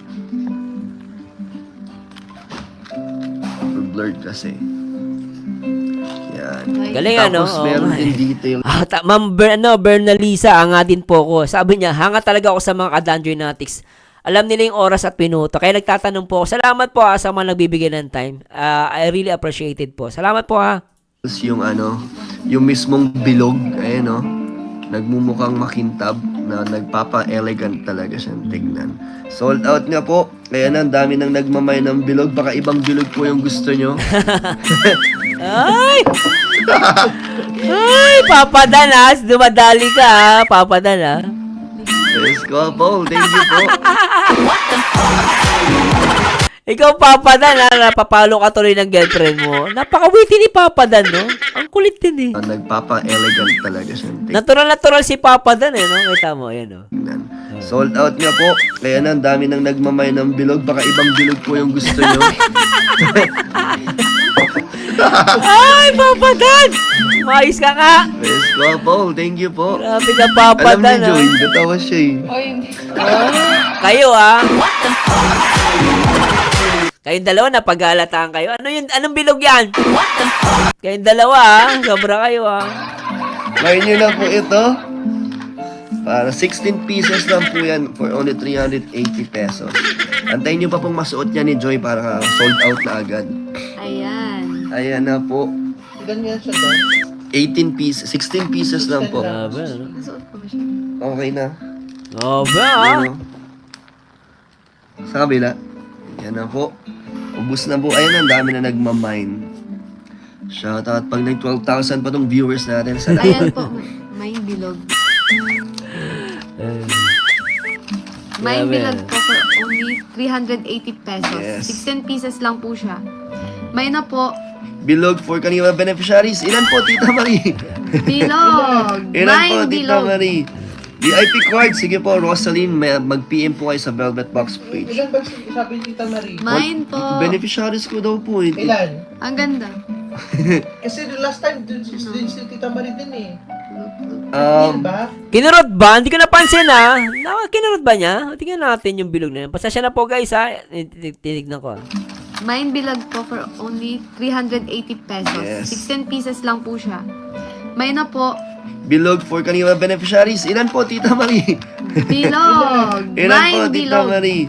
blurred kasi. Yan. Galing, Tapos ano? meron Oh, din detail. Ma'am Bernalisa, hanga din po ko. Sabi niya, hanga talaga ako sa mga ka-Danjoynatics. Alam nila yung oras at minuto. Kaya nagtatanong po ako. Salamat po sa mga nagbibigay ng time. I really appreciate it po. Salamat po Yung yung mismong bilog, ayan no, nagmumukhang makintab na nagpapa-elegant talaga siyang tignan. Sold out nga po. Kaya na, ang dami nang nagmamay ng bilog. Baka ibang bilog po yung gusto nyo. Ay! Ay, Papa Dan dumadali ka Papa Dan Yes, couple. Thank you po. Ikaw, Papa Dan, napapalo ka tuloy ng girlfriend mo. Napaka-witty ni Papa Dan, no? Ang kulit din, eh. Nagpapa-elegant talaga siyang Natural si Papa Dan, eh, no? Kita mo, ayan, no? tignan. Sold out nga po. Kaya na, ang dami nang nagmamay ng bilog. Baka ibang bilog po yung gusto nyo. Ay, Papa Dan! Maayos ka nga! Yes, couple. Thank you po. Grabe ka, Papa Alam ni Dan, Joy, natawa siya eh. Kayo, Kayong dalawa, napag-aalataan kayo. Anong bilog yan? Kayong dalawa, sobra kayo, Ngayon nyo na po ito. Para 16 pieces lang po yan for only 380 pesos. Antayin nyo pa pong masuot niya ni Joy para sold out na agad. Ayan. Ayan na po. Ilan yan siya doon? 18 pieces, 16 pieces lang po. Grabe, ano? Nasuot ko ba siya? Okay na. Grabe, Ayan o. Sa kabila. Ayan na po. Ubus na po. Ayan, ang dami na nagmamine. Shoutout. Pag nag 12,000 pa tong viewers natin. Salamat. Ayan po, may bilog. May Grabe. bilog po for only 380 pesos. Yes. 16 pieces lang po siya. May na po, Bilog for kanina beneficiaries. Ilan po, Tita Marie? bilog. Ilan po, May Tita bilog. Marie? VIP card. Sige po, Rosaline. Mag-PM po kayo sa Velvet Box page. Ilan ba sabi ni Tita Marie? Mine po. Beneficiaries ko daw po. Eh. Ilan? Ang ganda. Kasi the last time, dun si Tita Marie din eh. Um, Ba? Kinurot ba? Hindi ko napansin, Kinurot ba niya? Tingnan natin yung bilog na yun. Pasensya na po, guys, Tinignan ko, Mine bilog po for only 380 pesos. Yes. 16 pieces lang po siya. May na po, Bilog for kanina beneficiaries. Ilan po, Tita Marie? bilog. Ilan po, Mine Tita bilog. Marie?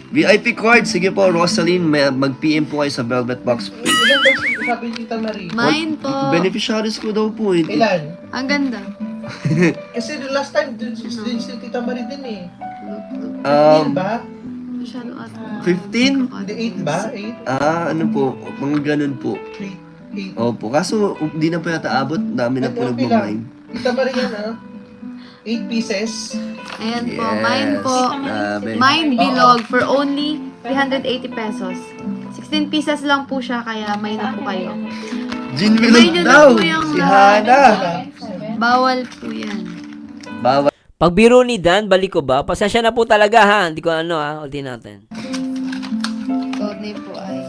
VIP card. Sige po, Rosaline. Mag-PM po kayo sa Velvet Box page. Ilan ba sabi ni Tita Marie? Mine po. Beneficiaries ko daw po. Eh. Ilan? Ang ganda. Kasi the last time, dun si Tita Marie din eh. Um, Ba? Masyado ata. 15? Hindi, 8 ba? 8? Ano po, mga ganun po. 8. Opo, kaso hindi na po yata abot. Dami na po Okay nagmamine. Tita Marie yan ah. 8 pieces. Ayan po, mine po. Grabe. Mine bilog for only 380 pesos. 16 pieces lang po siya, kaya may na po kayo. Gin May Bilog nyo na daw. po yung Si lahat. Hana. Bawal po yan. Bawal. Pagbiro ni Dan, balik ko ba? Pasensya na po talaga, Hindi ko ulitin natin. Code name po ay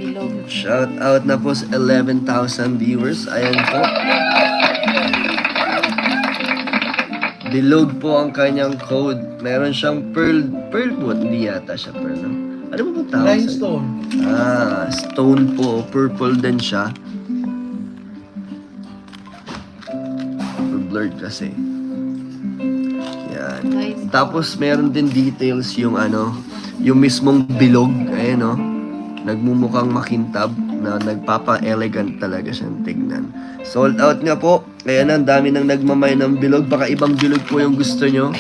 bilog. Shout out na po sa 11,000 viewers. Ayan po. Bilog po ang kanyang code. Meron siyang pearl po. Hindi yata siya pearl, no? Ano ba tawag sa- Rhinestone. Stone po. Purple din siya. Blurred kasi. Yan. Nice. Tapos meron din details yung yung mismong bilog, ayan no. Nagmumukhang makintab na nagpapa-elegant talaga siyang tignan. Sold out nga po. Kaya na, ang dami nang nagmamay ng bilog. Baka ibang bilog po yung gusto nyo.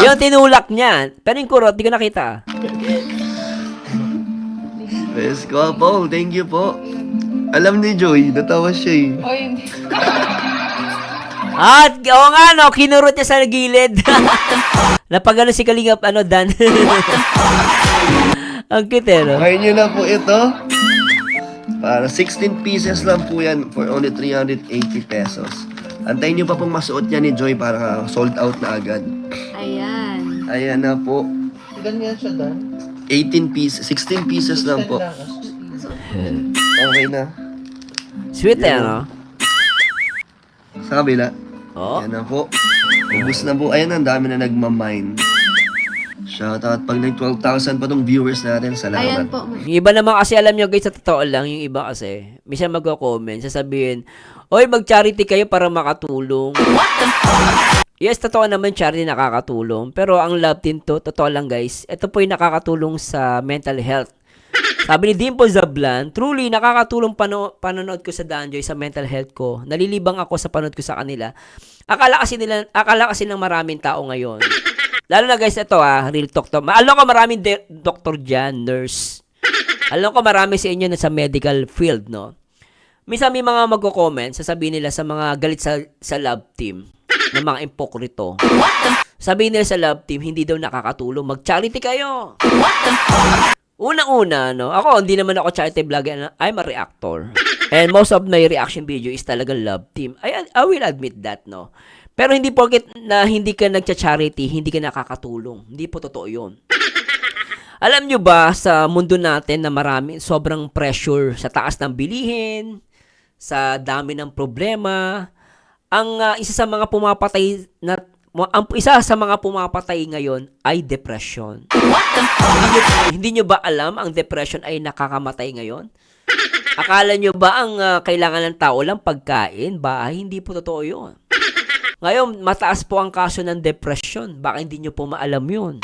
Yung tinulak niya. Pero yung kurot, di ko nakita. Yes, couple. Thank you po. Alam ni Joy, natawa siya eh. At, oo nga, kinurot niya sa gilid. Napagano si Kalingap, Dan. Ang cute, no? Ngayon nyo na po ito. Para 16 pieces lang po yan for only 380 pesos. Antayin nyo pa pong masuot niya ni Joy para sold out na agad. Ayan. Ayan na po. Ilan yan siya doon? 18 pieces, 16 pieces lang po. Okay na. Sweet, no? Sa kabila. Oo. Ayan na po. Ubus na po. Ayan, ang dami na nagmamine. Shoutout. Pag nag 12,000 pa tong viewers natin, Ayan salamat. po. Yung iba naman kasi, alam nyo guys, sa totoo lang, yung iba kasi, minsan magko-comment, sasabihin, oy, mag-charity kayo para makatulong. Yes, totoo naman, charity nakakatulong. Pero ang love team to, totoo lang guys, ito po yung nakakatulong sa mental health. Sabi ni Dimple Zablan, truly, nakakatulong panonood ko sa Danjoy sa mental health ko. Nalilibang ako sa panood ko sa kanila. Akala kasi ng maraming tao ngayon. Lalo na guys, ito real talk to. Alam ko maraming doktor dyan, nurse. Alam ko marami sa inyo na sa medical field, no? Minsan may mga magko-comment, sasabihin nila sa mga galit sa love team, ng mga impokrito. Sabihin nila sa love team, hindi daw nakakatulong. Mag-charity kayo. Unang-una, no? Ako, hindi naman ako charity vlogger. I'm a reactor. And most of my reaction video is talaga love team. I will admit that, no? Pero hindi porket na hindi ka nagcha-charity, hindi ka nakakatulong. Hindi po totoo yun. Alam nyo ba, sa mundo natin na sobrang pressure sa taas ng bilihin, sa dami ng problema, ang isa sa mga pumapatay ngayon ay depression. Hindi nyo ba alam ang depression ay nakakamatay ngayon? Akala nyo ba ang kailangan ng tao lang pagkain, bahay? Hindi po totoo yun. Ngayon, mataas po ang kaso ng depression. Baka hindi nyo po maalam yun.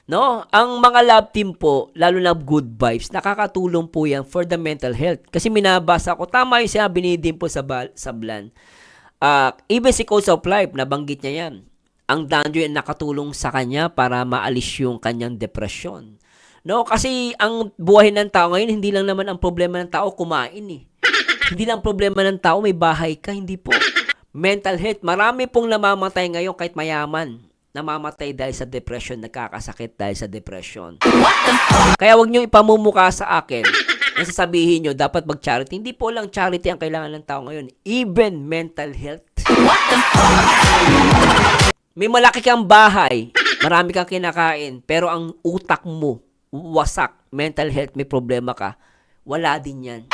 No? Ang mga love team po, lalo na good vibes, nakakatulong po yan for the mental health. Kasi minabasa ko, tama yung sinabi ni Dimple Sablan. Even si Coach of Life, nabanggit niya yan. Ang Danjoy nakatulong sa kanya para maalis yung kanyang depression. No? Kasi ang buhay ng tao ngayon, hindi lang naman ang problema ng tao kumain eh. Hindi lang problema ng tao may bahay ka, hindi po. Mental health, marami pong namamatay ngayon kahit mayaman. Namamatay dahil sa depression, nagkakasakit dahil sa depression. Kaya wag niyo ipamumuka sa akin na sasabihin niyo dapat mag-charity. Hindi po lang charity ang kailangan ng tao ngayon. Even mental health. May malaki kang bahay, marami kang kinakain, pero ang utak mo wasak, mental health, may problema ka, wala din yan.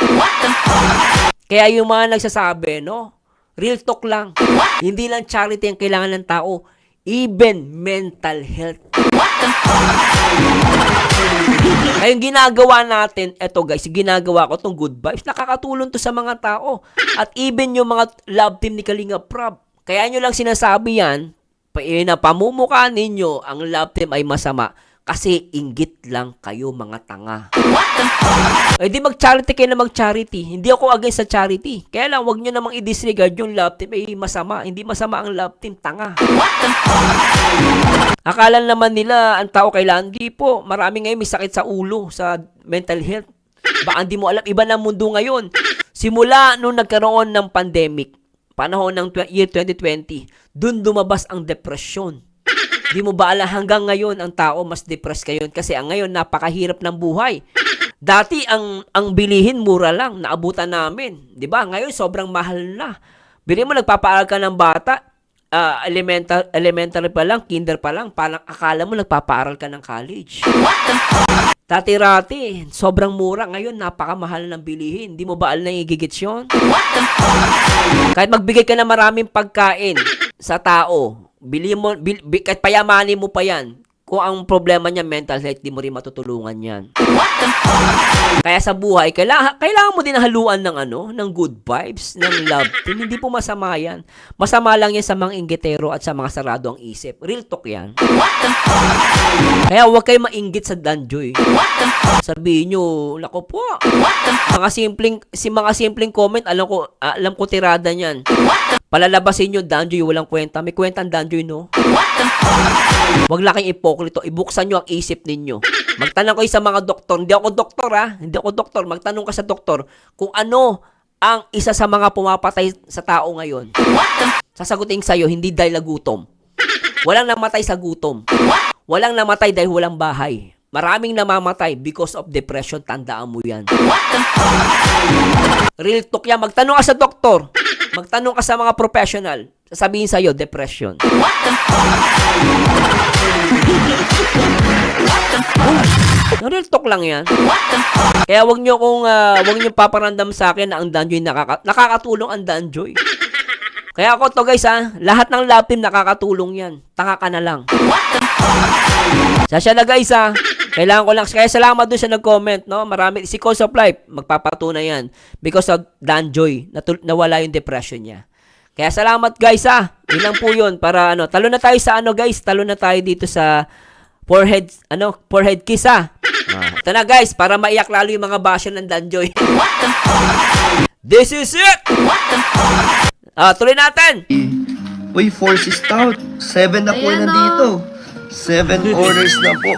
Kaya yung mga nagsasabi, no? Real talk lang. Hindi lang charity ang kailangan ng tao. Even mental health. Kaya yung ginagawa natin, eto guys, ginagawa ko tong good vibes, nakakatulong to sa mga tao. At even yung mga love team ni Kalinga Prab. Kaya nyo lang sinasabi yan, pamumukha ninyo, ang love team ay masama. Kasi inggit lang kayo mga tanga. Eh di mag-charity kayo na mag-charity. Hindi ako against sa charity. Kaya lang, wag nyo namang i-disregard yung love team ay masama. Hindi masama ang love team, tanga. Akala naman nila ang tao kailangan. Hindi po. Marami ngayon may sakit sa ulo, sa mental health. Baka hindi mo alam, iba na mundo ngayon. Simula nung nagkaroon ng pandemic, panahon ng year 2020, dun lumabas ang depression. Di mo ba alam hanggang ngayon ang tao mas depressed kayo kasi ang ngayon napakahirap ng buhay. Dati ang bilihin mura lang, naabutan namin, 'di ba? Ngayon sobrang mahal na. Bili mo nagpapaaral ka ng bata, elementary pa lang, kinder pa lang, parang akala mo nagpapaaral ka ng college. Dati-rati, sobrang mura, ngayon napakamahal ng bilihin. Di mo ba alam na igigits yun? Kahit magbigay ka ng maraming pagkain sa tao, kahit payamanin mo pa yan, kung ang problema niya mental health, di mo rin matutulungan yan. Kaya sa buhay, kailangan mo din haluan ng good vibes, ng love team. Hindi po masama yan. Masama lang yan sa mga inggitero at sa mga sarado ang isip. Real talk yan. Kaya huwag kayo mainggit sa Danjoy. Sabihin nyo, lako po, mga simpleng comment, alam ko tirada niyan. Palalabasin nyo, Danjoy, walang kwenta. May kwenta ang Danjoy, no? Huwag lang kayong ipokrito. Ibuksan nyo ang isip ninyo. Magtanong kayo sa mga doktor. Hindi ako doktor, ha? Hindi ako doktor. Magtanong ka sa doktor kung ano ang isa sa mga pumapatay sa tao ngayon. Sasagutin sa'yo, hindi dahil gutom. Walang namatay sa gutom. Walang namatay dahil walang bahay. Maraming namamatay because of depression. Tandaan mo yan. Real talk yan. Magtanong ka sa doktor. Magtanong ka sa mga professional. Sasabihin sa'yo, depression. Real talk lang yan. Kaya wag nyo paparandam sa akin na ang Danjoy nakakatulong ang Danjoy. Kaya ako to guys lahat ng love team nakakatulong yan. Tanga ka na lang. Sasya na guys ha. Kailangan ko lang. Kaya salamat dun sa nag-comment, no? Marami. Si Cause of Life, magpapatunay yan. Because of Danjoy, nawala yung depression niya. Kaya salamat guys ha. Ilang po yun para ano. Talo na tayo sa ano guys. Talo na tayo dito sa forehead kiss ha. Ito na guys, para maiyak lalo yung mga basyo ng Danjoy. This is it! Tuloy natin! Uy, 4 si Stout. 7 na po Ayan, nandito. 7 orders na po.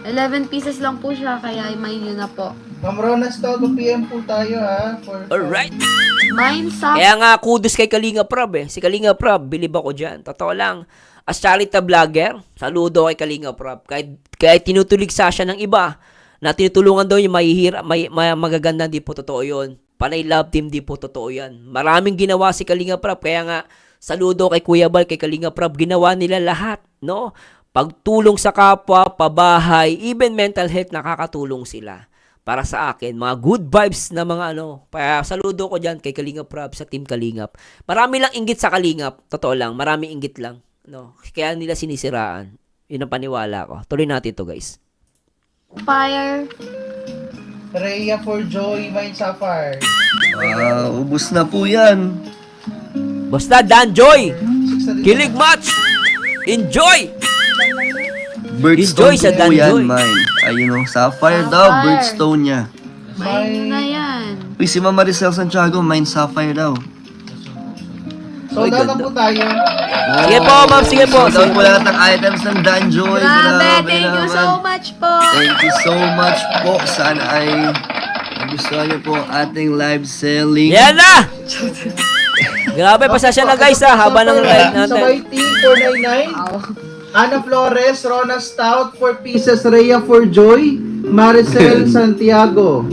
11 pieces lang po siya, kaya i-mine nyo na po. Ma'am Rona Stout, PM po tayo ha. Alright. Mine sa... Kaya nga, kudos kay Kalinga Prab eh. Si Kalinga Prab, bilib ako dyan. Totoo lang. As charity vlogger, saludo kay Kalinga Prab. Kahit tinutuligsa siya ng iba, na tinutulungan daw yung magaganda, di po totoo yun. Panay love team, di po totoo yan. Maraming ginawa si Kalinga Prab, kaya nga, saludo kay Kuya Bal, kay Kalinga Prab, ginawa nila lahat, no? Pagtulong sa kapwa, pabahay, even mental health, nakakatulong sila. Para sa akin, mga good vibes na mga ano. Kaya saludo ko dyan kay Kalinga Prab, sa Team Kalingap. Marami lang inggit sa Kalingap, totoo lang, marami inggit lang. No? Kaya nila sinisiraan. Yun ang paniwala ko. Tuloy natin to guys. Fire. Rhea for Joy, Mine Sapphire. Ubus na po yan. Basta Danjoy! Kilig match! Enjoy! Birdstone Enjoy sa po yan, Danjoy. mine. Ayun o, Sapphire daw, Sapphire. birdstone niya. Mine nyo na yan. Uy, si Mama Maricel Santiago, mine Sapphire daw. Sold out na po tayo. Sige po, ma'am. Sige po. Sold out po lahat ng items ng Danjoy. Grabe, thank you so naman. much po. Thank you so much po. Sana ay nagustuhan niyo po ating live selling. Yan na! Grabe, pasasya na guys ha. Haba ng live Sa natin. YT, 499. Wow. Ana Flores, Rona Stout, 4 pieces. Rhea for Joy, Maricel Santiago.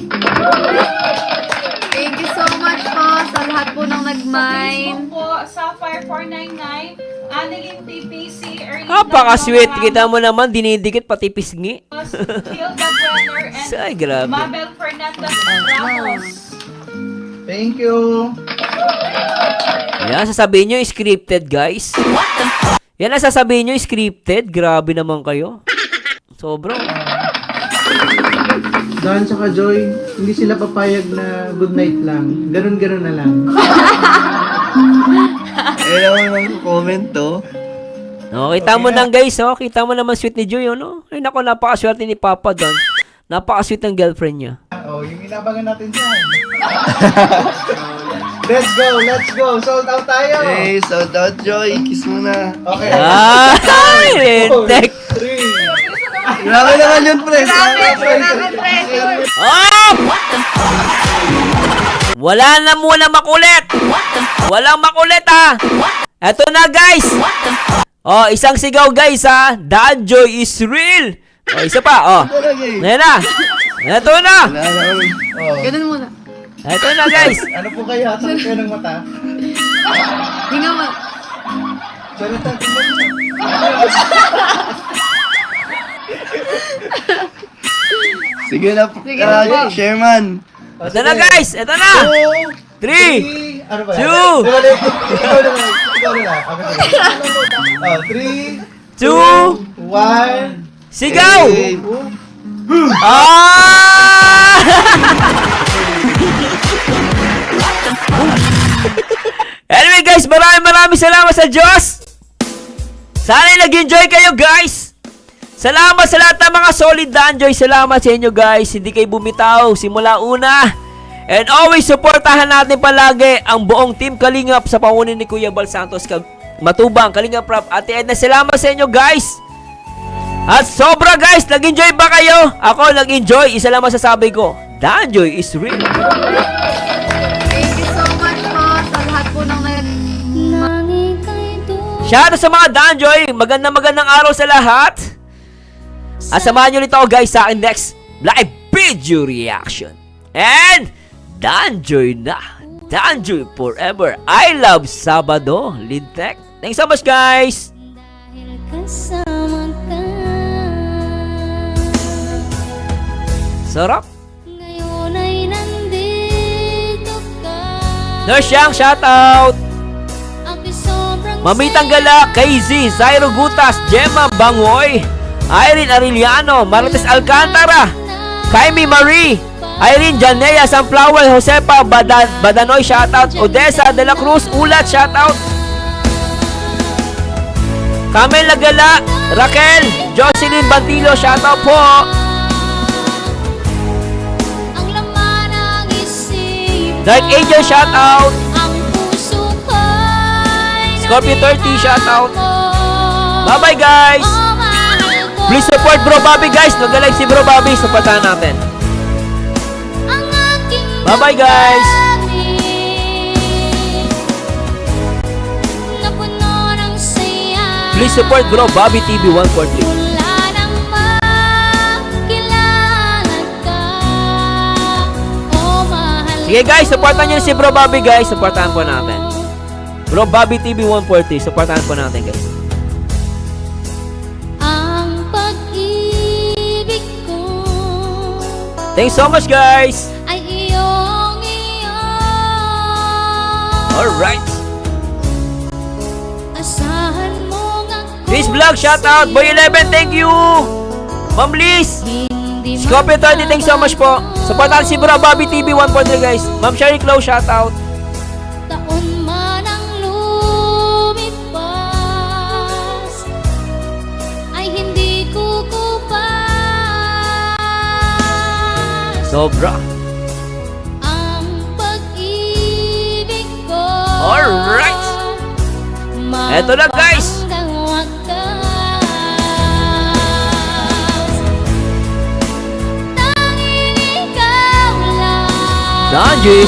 Thank you so much po sa lahat po ng Sa nag-mine. Facebook po, Sapphire 499, Annalyn TPC, Erlyn Napaka-sweet. Kita mo naman, dinidikit pati pisngi. Hilda Brenner, and Ay, grabe. Mabel Fernandez Ramos. Thank you. Yan, sasabihin nyo scripted guys. Yan ang sasabihin nyo scripted. Grabe naman kayo. Sobrang. Dan tsaka Joy, hindi sila papayag na good night lang. Ganun-ganun na lang. Ayun naman comment to. No, kita mo lang guys, oh. Kita mo naman sweet ni Joy, no? Ay, nako, napakaswerte ni Papa doon. Napakasweet ng girlfriend niya. Oh, yung inabangan natin dyan. Let's go. Sold out tayo. Hey, sold out, Joy. Kiss mo na. Okay. Ay, rentek. 3. Grabe naman yun, pre. Oh! Wala na muna makulit. Walang makulit, ha. Eto na, guys. Oh, isang sigaw, guys, ha. Danjoy is real. Oh, isa pa, oh. Ayan na. Eto na. Wala naman. Oh. Ganun muna. Eto na, guys. Ano po kayo? Hatang kayo ng mata? Hinga mo. Jonathan, Sige na po. Sige na po. Chairman. Eto na, guys. Eto na. 3, Ano ba? 2, Ikaw na lang. Oh, 3, 2, 1. sigaw. Hey. Ah! Anyway guys, maraming salamat sa Diyos. Sana'y nag-enjoy kayo guys. Salamat sa lahat ng mga solid Danjoy. Salamat sa inyo guys. Hindi kayo bumitaw simula una. And always supportahan natin palagi ang buong Team Kalingap sa pangunin ni Kuya Bal Santos Matubang, Kalingap Prab, Ate Edna. Salamat sa inyo guys. At sobra guys, nag-enjoy ba kayo? Ako nag-enjoy, isa lang masasabi ko, Danjoy is real. Thank you so much po sa lahat po ng Langit ay doon. Shout out sa mga Danjoy, magandang araw sa lahat. At samahan nyo ulit ako guys sa akin next live video reaction. And Danjoy na, Danjoy forever. I love Sabado, Lintek. Thanks so much guys. Dahil kasama ka. Sarap. Ngayon ay nandito ka. Nurse Yang, shout out. Ako'y sobrang Mamitang Gala, KZ, Zairo Gutas, Gemma Bangoy, Irene Arellano, Marites Alcantara, Jaime Marie, Irene Janea Sunflower, Josepa Badanoy, shoutout. Odessa de la Cruz Ulat, shoutout. Camel Lagala, Raquel, Jocelyn Bantilo, shoutout po. Ang laman ng isipan, Dark Angel, shoutout. ang puso ko'y Scorpio 30, shoutout. Bye-bye guys. Oh, mahal ko. Please support Bro Bobby guys. Nag-like si Bro Bobby. Supportahan natin. Ang aking Bye-bye guys. damdamin, napuno ng saya. Please support Bro Bobby TV 143. Mula nang makilala ka, oh mahal Sige guys, supportan nyo si Bro Bobby guys. Supportahan po natin. Bro Bobby TV 140. Supportahan po natin guys. ang pag-ibig ko Thanks so much guys. ay iyong Alright. asahan mo nga Chris Vlog, shoutout. Boy 11, thank you. Ma'am Liz. hindi Scorpio 30, thanks so much po. Supportahan si Bro Bobby TV 143 guys. Ma'am Sherry Close, shoutout. taon man ang lumipas ay hindi kukupas Sobra. ang pag-ibig ko. Alright. Eto na, guys. Hanggang wakas. Tanging ikaw lang Danjis.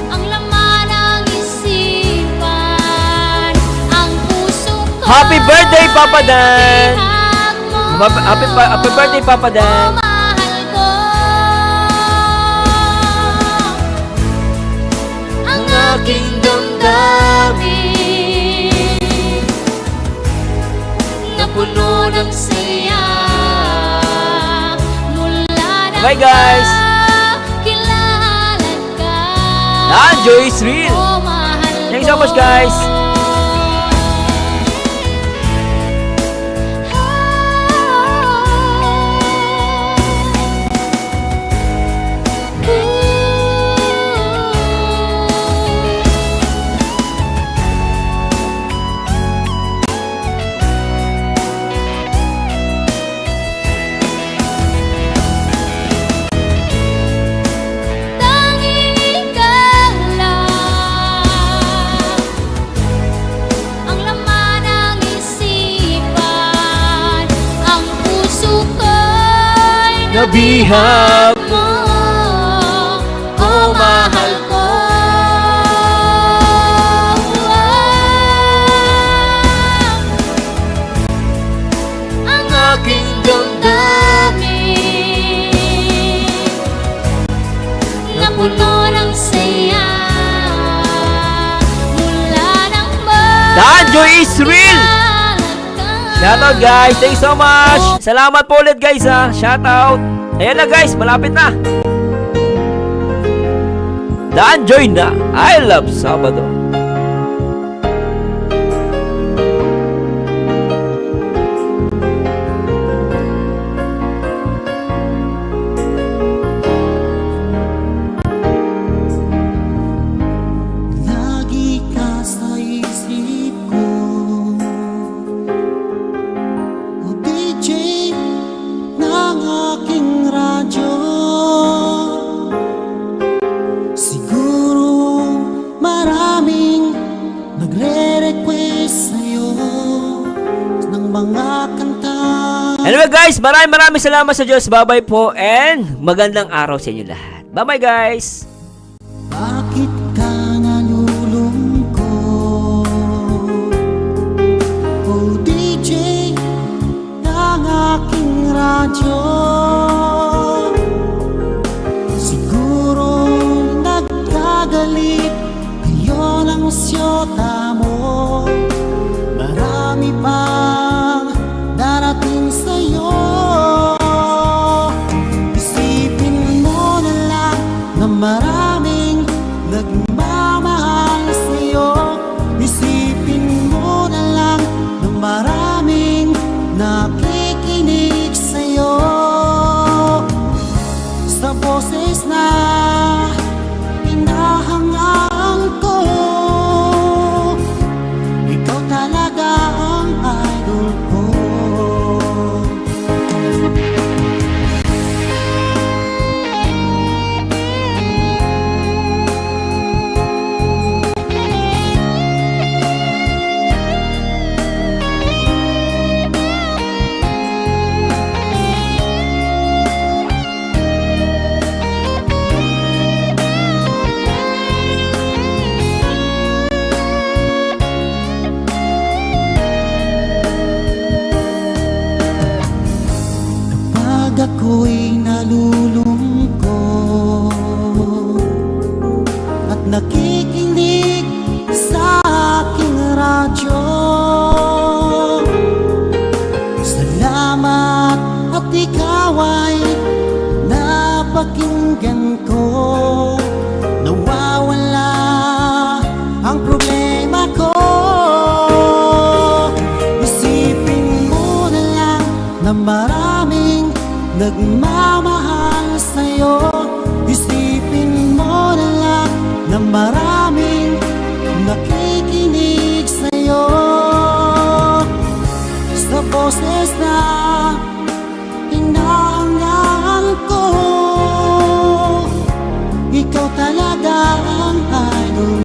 ang laman ng isipan, ang puso ko. Happy birthday, Papa Dan. Ihag mo, Happy birthday, Papa Dan. mahal ko. Ang aking damdamin, napuno ng saya. Mula nang Bye, guys. makilala ka, Danjis real. oh mahal Thanks so ko. much guys. Tanging ikaw lang ang laman ng isipan, ang puso ko'y Nabihag mo, oh mahal ko. Ang aking damdamin, napuno ng saya. Mula nang Danjis real. Shoutout guys. Thanks so much. Salamat po ulit guys ha. Shoutout. Ayan na guys. Malapit na. Danjoy na. I love Sabado. Lagi ka sa isip ko, o DJ ng aking radyo. Siguro maraming nagre-request sa'yo ng mga kanta. Anyway guys, maraming salamat sa Diyos. Bye-bye po and magandang araw sa inyo lahat. Bye-bye guys. Bakit ka nalulungkot? O DJ ng aking radyo. Siguro nagkagalit kayo ng syota mo. Marami pang darating sa'yo. Isipin mo na lang na maraming nagmamahal sa'yo. Isipin mo na lang na maraming Pag ako'y nalulungkot at nakikinig sa aking radyo, salamat at ikaw ay napakinggan ko. Nawawala ang problema ko. Isipin mo na lang na maraming nagmamahal sa'yo. Isipin mo na lang na maraming nakikinig sa'yo. Sa boses na hinahangaan ko, ikaw talaga ang idol.